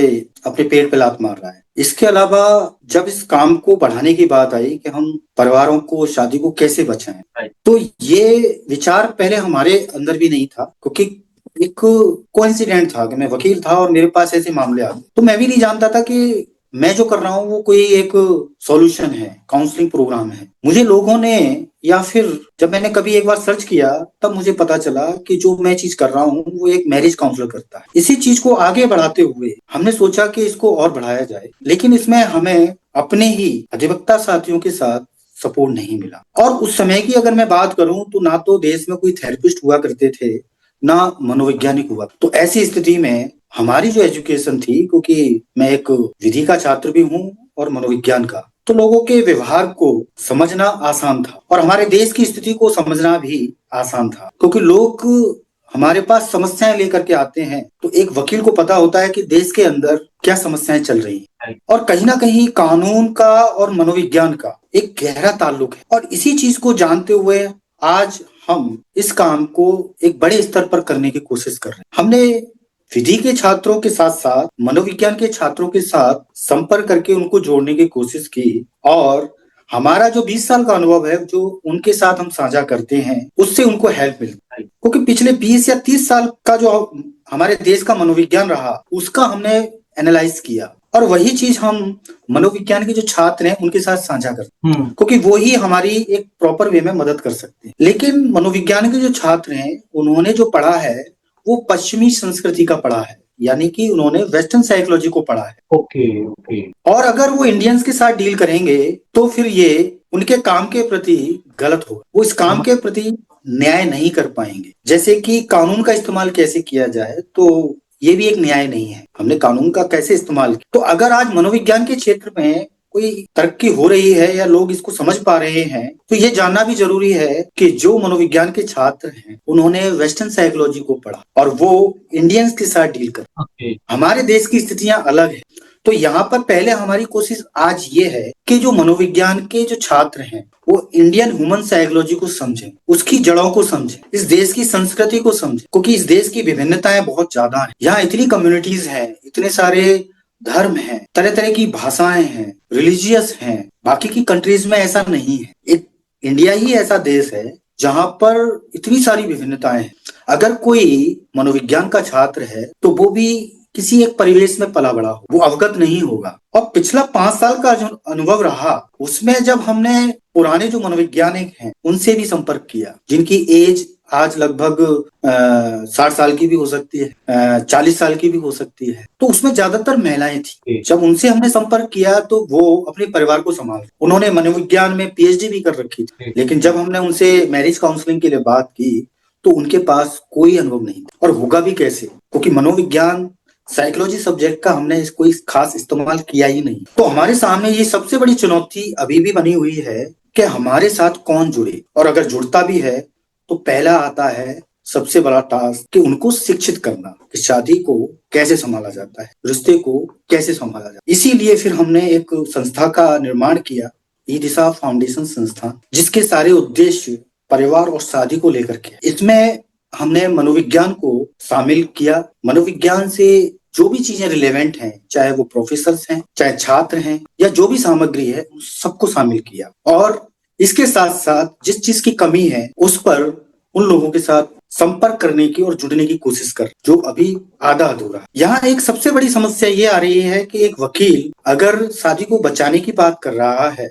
अपने पेट पे लात मार रहा है। इसके अलावा जब इस काम को बढ़ाने की बात आई कि हम परिवारों को, शादी को कैसे बचाएं, तो ये विचार पहले हमारे अंदर भी नहीं था, क्योंकि एक कोइंसिडेंट था कि मैं वकील था और मेरे पास ऐसे मामले आते, तो मैं भी नहीं जानता था कि मैं जो कर रहा हूँ वो कोई एक सॉल्यूशन है, काउंसलिंग प्रोग्राम है। मुझे लोगों ने, या फिर जब मैंने कभी एक बार सर्च किया तब मुझे पता चला कि जो मैं चीज कर रहा हूँ वो एक मैरिज काउंसलर करता है। इसी चीज को आगे बढ़ाते हुए हमने सोचा कि इसको और बढ़ाया जाए, लेकिन इसमें हमें अपने ही अधिवक्ता साथियों के साथ सपोर्ट नहीं मिला। और उस समय की अगर मैं बात करूं तो ना तो देश में कोई थेरेपिस्ट हुआ करते थे, ना मनोवैज्ञानिक हुआ। तो ऐसी स्थिति में हमारी जो एजुकेशन थी, क्योंकि मैं एक विधि का छात्र भी हूँ और मनोविज्ञान का, तो लोगों के व्यवहार को समझना आसान था और हमारे देश की स्थिति को समझना भी आसान था, क्योंकि लोग हमारे पास समस्याएं लेकर के आते हैं तो एक वकील को पता होता है कि देश के अंदर क्या समस्याएं चल रही हैं, और कहीं ना कहीं कानून का और मनोविज्ञान का एक गहरा ताल्लुक है। और इसी चीज को जानते हुए आज हम इस काम को एक बड़े स्तर पर करने की कोशिश कर रहे हैं। हमने विधि के छात्रों के साथ साथ मनोविज्ञान के छात्रों के साथ संपर्क करके उनको जोड़ने की कोशिश की, और हमारा जो 20 साल का अनुभव है जो उनके साथ हम साझा करते हैं उससे उनको हेल्प मिलती है, क्योंकि पिछले 20 या 30 साल का जो हमारे देश का मनोविज्ञान रहा उसका हमने एनालाइज किया, और वही चीज हम मनोविज्ञान के जो छात्र हैं उनके साथ साझा करते हैं, क्योंकि वो ही हमारी एक प्रॉपर वे में मदद कर सकते हैं। लेकिन मनोविज्ञान के जो छात्र हैं उन्होंने जो पढ़ा है वो पश्चिमी संस्कृति का पढ़ा है, यानी कि उन्होंने वेस्टर्न साइकोलॉजी को पढ़ा है। ओके। और अगर वो इंडियंस के साथ डील करेंगे तो फिर ये उनके काम के प्रति गलत होगा, वो इस काम के प्रति न्याय नहीं कर पाएंगे। जैसे कि कानून का इस्तेमाल कैसे किया जाए, तो ये भी एक न्याय नहीं है, हमने कानून का कैसे इस्तेमाल किया। तो अगर आज मनोविज्ञान के क्षेत्र में कोई तरक्की हो रही है या लोग इसको समझ पा रहे हैं, तो ये जानना भी जरूरी है कि जो मनोविज्ञान के छात्र हैं उन्होंने वेस्टर्न साइकोलॉजी को पढ़ा और वो इंडियंस के साथ डील कर। हमारे देश की स्थितियां अलग है, तो यहाँ पर पहले हमारी कोशिश आज ये है कि जो मनोविज्ञान के जो छात्र हैं वो इंडियन ह्यूमन साइकोलॉजी को समझें, उसकी जड़ों को समझें, इस देश की संस्कृति को समझें, क्योंकि इस देश की विभिन्नताएं बहुत ज्यादा हैं। यहाँ इतनी कम्युनिटीज हैं, इतने सारे धर्म हैं, तरह तरह की भाषाएं हैं, रिलीजियस हैं, बाकी की कंट्रीज में ऐसा नहीं है। एक इंडिया ही ऐसा देश है जहां पर इतनी सारी विभिन्नताएं हैं। अगर कोई मनोविज्ञान का छात्र है तो वो भी किसी एक परिवेश में पला बड़ा हो, वो अवगत नहीं होगा। और पिछला 5 साल का जो अनुभव रहा, उसमें जब हमने पुराने जो मनोवैज्ञानिक हैं उनसे भी संपर्क किया, जिनकी एज आज लगभग 60 साल की भी हो सकती है, 40 साल की भी हो सकती है, तो उसमें ज्यादातर महिलाएं थी। जब उनसे हमने संपर्क किया तो वो अपने परिवार को संभाल, उन्होंने मनोविज्ञान में पीएचडी भी कर रखी थी, लेकिन जब हमने उनसे मैरिज काउंसलिंग के लिए बात की तो उनके पास कोई अनुभव नहीं था। और होगा भी कैसे, क्योंकि मनोविज्ञान साइकोलॉजी सब्जेक्ट का हमने कोई खास इस्तेमाल किया ही नहीं। तो हमारे सामने ये सबसे बड़ी चुनौती अभी भी बनी हुई है कि हमारे साथ कौन जुड़े, और अगर जुड़ता भी है तो पहला आता है सबसे बड़ा टास्क कि उनको शिक्षित करना कि शादी को कैसे संभाला जाता है, रिश्ते को कैसे संभाला जाता है। इसीलिए फिर हमने एक संस्था का निर्माण किया, ई दिशा फाउंडेशन संस्था, जिसके सारे उद्देश्य परिवार और शादी को लेकर के। इसमें हमने मनोविज्ञान को शामिल किया। मनोविज्ञान से जो भी चीजें रिलेवेंट हैं, चाहे वो प्रोफेसर्स हैं, चाहे छात्र हैं, या जो भी सामग्री है, सबको शामिल किया। और इसके साथ साथ जिस चीज की कमी है उस पर उन लोगों के साथ संपर्क करने की और जुड़ने की कोशिश कर, जो अभी आधा अधूरा। यहाँ एक सबसे बड़ी समस्या ये आ रही है कि एक वकील अगर शादी को बचाने की बात कर रहा है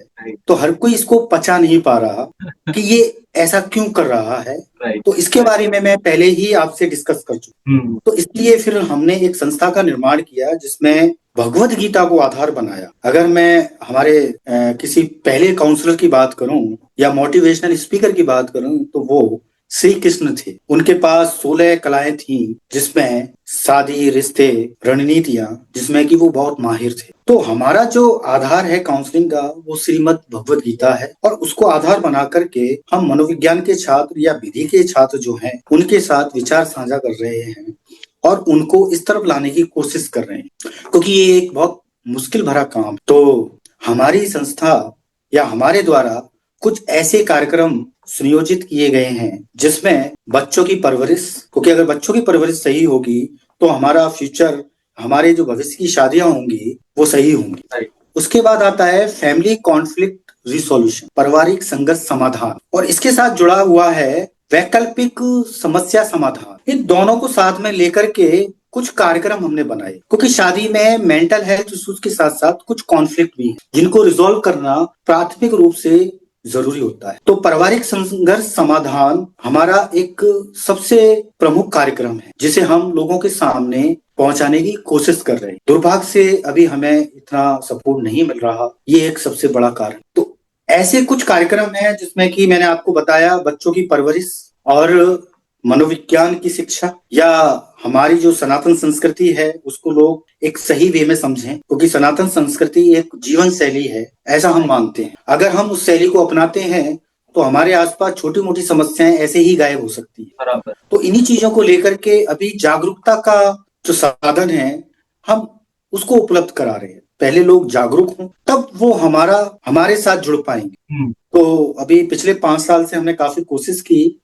तो हर कोई इसको पचा नहीं पा रहा कि ये ऐसा क्यों कर रहा है। तो इसके बारे में मैं पहले ही आपसे डिस्कस कर चुका। तो इसलिए फिर हमने एक संस्था का निर्माण किया जिसमें भगवत गीता को आधार बनाया। अगर मैं हमारे किसी पहले काउंसलर की बात करूं या मोटिवेशनल स्पीकर की बात करूं तो वो श्री कृष्ण थे। उनके पास 16 कलाएं थी, जिसमें शादी, रिश्ते, रणनीतियां, जिसमें कि वो बहुत माहिर थे। तो हमारा जो आधार है काउंसलिंग का वो श्रीमद् भगवत गीता है, और उसको आधार बना करके हम मनोविज्ञान के छात्र या विधि के छात्र जो हैं उनके साथ विचार साझा कर रहे हैं और उनको इस तरफ लाने की कोशिश कर रहे हैं, क्योंकि ये एक बहुत मुश्किल भरा काम। तो हमारी संस्था या हमारे द्वारा कुछ ऐसे कार्यक्रम सुनियोजित किए गए हैं जिसमें बच्चों की परवरिश, क्योंकि अगर बच्चों की परवरिश सही होगी तो हमारा फ्यूचर, हमारे जो भविष्य की शादियां होंगी वो सही होंगी। उसके बाद आता है फैमिली कॉन्फ्लिक्ट रिसोल्यूशन, पारिवारिक संघर्ष समाधान, और इसके साथ जुड़ा हुआ है वैकल्पिक समस्या समाधान। इन दोनों को साथ में लेकर के कुछ कार्यक्रम हमने बनाए, क्योंकि शादी में मेंटल हेल्थ इश्यूज के साथ साथ कुछ कॉन्फ्लिक्ट भी हैं जिनको रिजोल्व करना प्राथमिक रूप से जरूरी होता है। तो पारिवारिक संघर्ष समाधान हमारा एक सबसे प्रमुख कार्यक्रम है जिसे हम लोगों के सामने पहुंचाने की कोशिश कर रहे हैं। दुर्भाग्य से अभी हमें इतना सपोर्ट नहीं मिल रहा, ये एक सबसे बड़ा कारण। तो ऐसे कुछ कार्यक्रम हैं जिसमें कि मैंने आपको बताया बच्चों की परवरिश और मनोविज्ञान की शिक्षा, या हमारी जो सनातन संस्कृति है उसको लोग एक सही वे में समझें, क्योंकि सनातन संस्कृति एक जीवन शैली है, ऐसा हम मानते हैं। अगर हम उस शैली को अपनाते हैं तो हमारे आसपास छोटी मोटी समस्याएं ऐसे ही गायब हो सकती है। तो इन्हीं चीजों को लेकर के अभी जागरूकता का जो साधन है हम उसको उपलब्ध करा रहे हैं। पहले लोग जागरूक हों तब वो हमारे साथ जुड़ पाएंगे। तो अभी पिछले 5 साल से हमने काफी कोशिश की,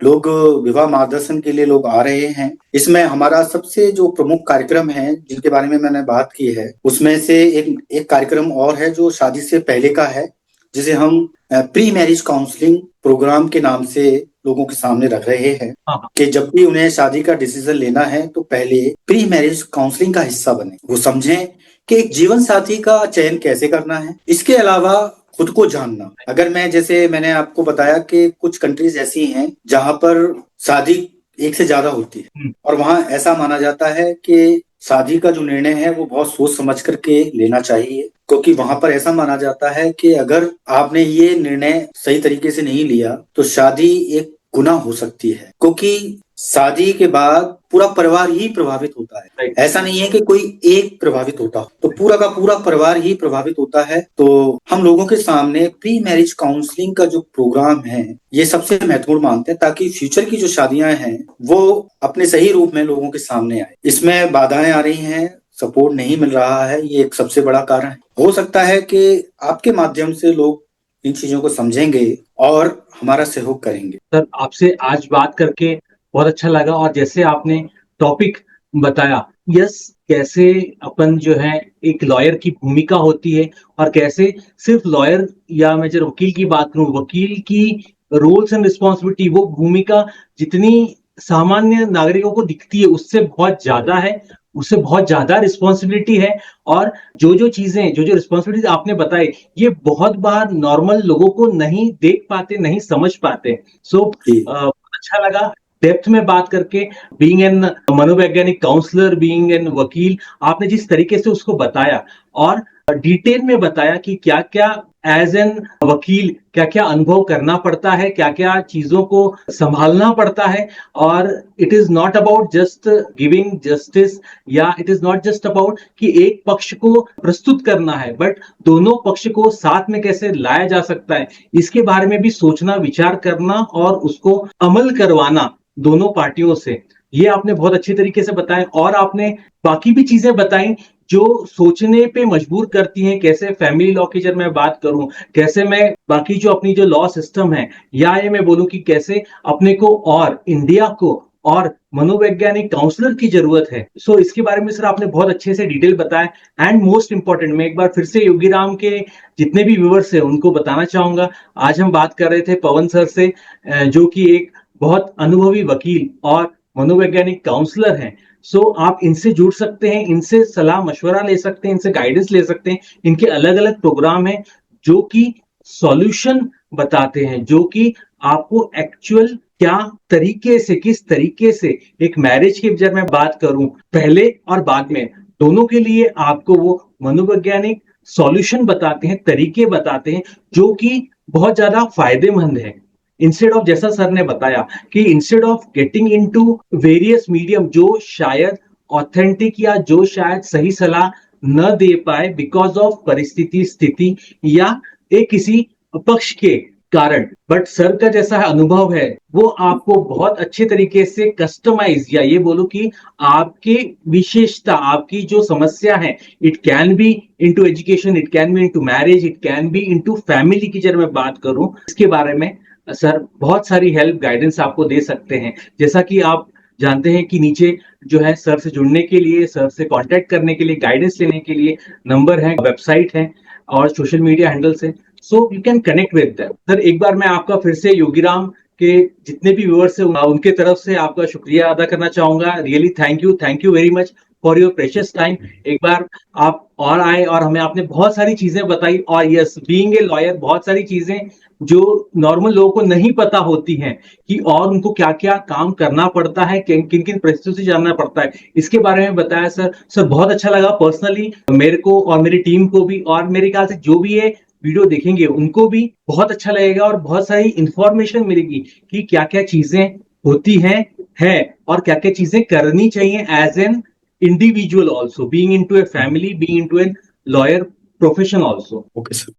लोग विवाह मार्गदर्शन के लिए लोग आ रहे हैं। इसमें हमारा सबसे जो प्रमुख कार्यक्रम है जिनके बारे में मैंने बात की है उसमें से एक कार्यक्रम और है जो शादी से पहले का है, जिसे हम प्री मैरिज काउंसलिंग प्रोग्राम के नाम से लोगों के सामने रख रहे हैं कि जब भी उन्हें शादी का डिसीजन लेना है तो पहले प्री मैरिज काउंसलिंग का हिस्सा बने, वो समझें कि एक जीवन साथी का चयन कैसे करना है। इसके अलावा खुद को जानना, अगर जैसे मैंने आपको बताया कि कुछ कंट्रीज ऐसी हैं जहां पर शादी एक से ज्यादा होती है और वहां ऐसा माना जाता है कि शादी का जो निर्णय है वो बहुत सोच समझ करके लेना चाहिए, क्योंकि वहां पर ऐसा माना जाता है कि अगर आपने ये निर्णय सही तरीके से नहीं लिया तो शादी एक गुनाह हो सकती है, क्योंकि शादी के बाद पूरा परिवार ही प्रभावित होता है। ऐसा नहीं है कि कोई एक प्रभावित होता हो, तो पूरा का पूरा परिवार ही प्रभावित होता है। तो हम लोगों के सामने प्री मैरिज काउंसलिंग का जो प्रोग्राम है ये सबसे महत्वपूर्ण मानते हैं, ताकि फ्यूचर की जो शादियां हैं वो अपने सही रूप में लोगों के सामने आए। इसमें बाधाएं आ रही हैं, सपोर्ट नहीं मिल रहा है, ये एक सबसे बड़ा कारण है। हो सकता है कि आपके माध्यम से लोग इन चीजों को समझेंगे और हमारा सहयोग करेंगे। सर, आपसे आज बात करके बहुत अच्छा लगा, और जैसे आपने टॉपिक बताया, यस, कैसे अपन जो है एक लॉयर की भूमिका होती है और कैसे सिर्फ लॉयर या मैं जब वकील की बात करूं, वकील की रोल्स एंड रिस्पॉन्सिबिलिटी, वो भूमिका जितनी सामान्य नागरिकों को दिखती है उससे बहुत ज्यादा है। उससे बहुत ज्यादा रिस्पॉन्सिबिलिटी है। और जो जो रिस्पॉन्सिबिलिटी आपने बताई, ये बहुत बार नॉर्मल लोगों को नहीं देख पाते, नहीं समझ पाते। सो जी अच्छा लगा डेप्थ में बात करके। बीइंग एन मनोवैज्ञानिक काउंसलर, बीइंग एन वकील, आपने जिस तरीके से उसको बताया और डिटेल में बताया कि क्या क्या एज एन वकील क्या क्या अनुभव करना पड़ता है, क्या क्या चीजों को संभालना पड़ता है। और it is not about just giving justice, या it is not just about कि एक पक्ष को प्रस्तुत करना है, बट दोनों पक्ष को साथ में कैसे लाया जा सकता है, इसके बारे में भी सोचना, विचार करना और उसको अमल करवाना दोनों पार्टियों से। ये आपने बहुत अच्छे तरीके से बताया। और आपने बाकी भी चीजें बताई जो सोचने पे मजबूर करती हैं। कैसे फैमिली लॉ की जब मैं बात करूं, कैसे मैं बाकी जो अपनी जो लॉ सिस्टम है, या ये मैं बोलूं कि कैसे अपने को और इंडिया को और मनोवैज्ञानिक काउंसलर की जरूरत है। सो इसके बारे में सर आपने बहुत अच्छे से डिटेल बताया। एंड मोस्ट इंपॉर्टेंट, मैं एक बार फिर से योगीराम के जितने भी व्यूअर्स है उनको बताना चाहूंगा, आज हम बात कर रहे थे पवन सर से, जो कि एक बहुत अनुभवी वकील और मनोवैज्ञानिक काउंसलर हैं। सो आप इनसे जुड़ सकते हैं, इनसे सलाह मशवरा ले सकते हैं, इनसे गाइडेंस ले सकते हैं। इनके अलग अलग प्रोग्राम हैं जो कि सॉल्यूशन बताते हैं, जो कि आपको एक्चुअल क्या तरीके से, किस तरीके से एक मैरिज की जब मैं बात करूं, पहले और बाद में दोनों के लिए आपको वो मनोवैज्ञानिक सॉल्यूशन बताते हैं, तरीके बताते हैं, जो कि बहुत ज्यादा फायदेमंद है। इंस्टेड ऑफ, जैसा सर ने बताया कि instead of getting into various medium जो शायद ऑथेंटिक या जो शायद सही सलाह न दे पाए बिकॉज ऑफ परिस्थिति, स्थिति या एक किसी पक्ष के कारण, बट सर का जैसा अनुभव है वो आपको बहुत अच्छे तरीके से कस्टमाइज, या ये बोलो कि आपके विशेषता, आपकी जो समस्या है, it can be into education, it can be into marriage, it can be into family की जब मैं बात करूं, इसके बारे में सर बहुत सारी हेल्प, गाइडेंस आपको दे सकते हैं। जैसा कि आप जानते हैं कि नीचे जो है सर से जुड़ने के लिए, सर से कांटेक्ट करने के लिए, गाइडेंस लेने के लिए नंबर है, वेबसाइट है और सोशल मीडिया हैंडल्स है। So you can connect with them. Sir एक बार मैं आपका फिर से योगीराम के जितने भी व्यूअर्स हैं उनके तरफ से आपका शुक्रिया अदा करना चाहूंगा। Really thank you very much for your precious time. एक बार आप और आए और हमें आपने बहुत सारी चीजें बताई। और यस, बीइंग ए लॉयर, बहुत सारी चीजें जो नॉर्मल लोगों को नहीं पता होती हैं कि और उनको क्या क्या काम करना पड़ता है, किन किन परिस्थितियों से जानना पड़ता है, इसके बारे में बताया सर बहुत अच्छा लगा पर्सनली मेरे को और मेरी टीम को भी। और मेरे ख्याल से जो भी ये वीडियो देखेंगे उनको भी बहुत अच्छा लगेगा और बहुत सारी इंफॉर्मेशन मिलेगी कि क्या क्या चीजें होती हैं है और क्या क्या चीजें करनी चाहिए as an individual also, being into a family, being into a lawyer profession also. Okay sir.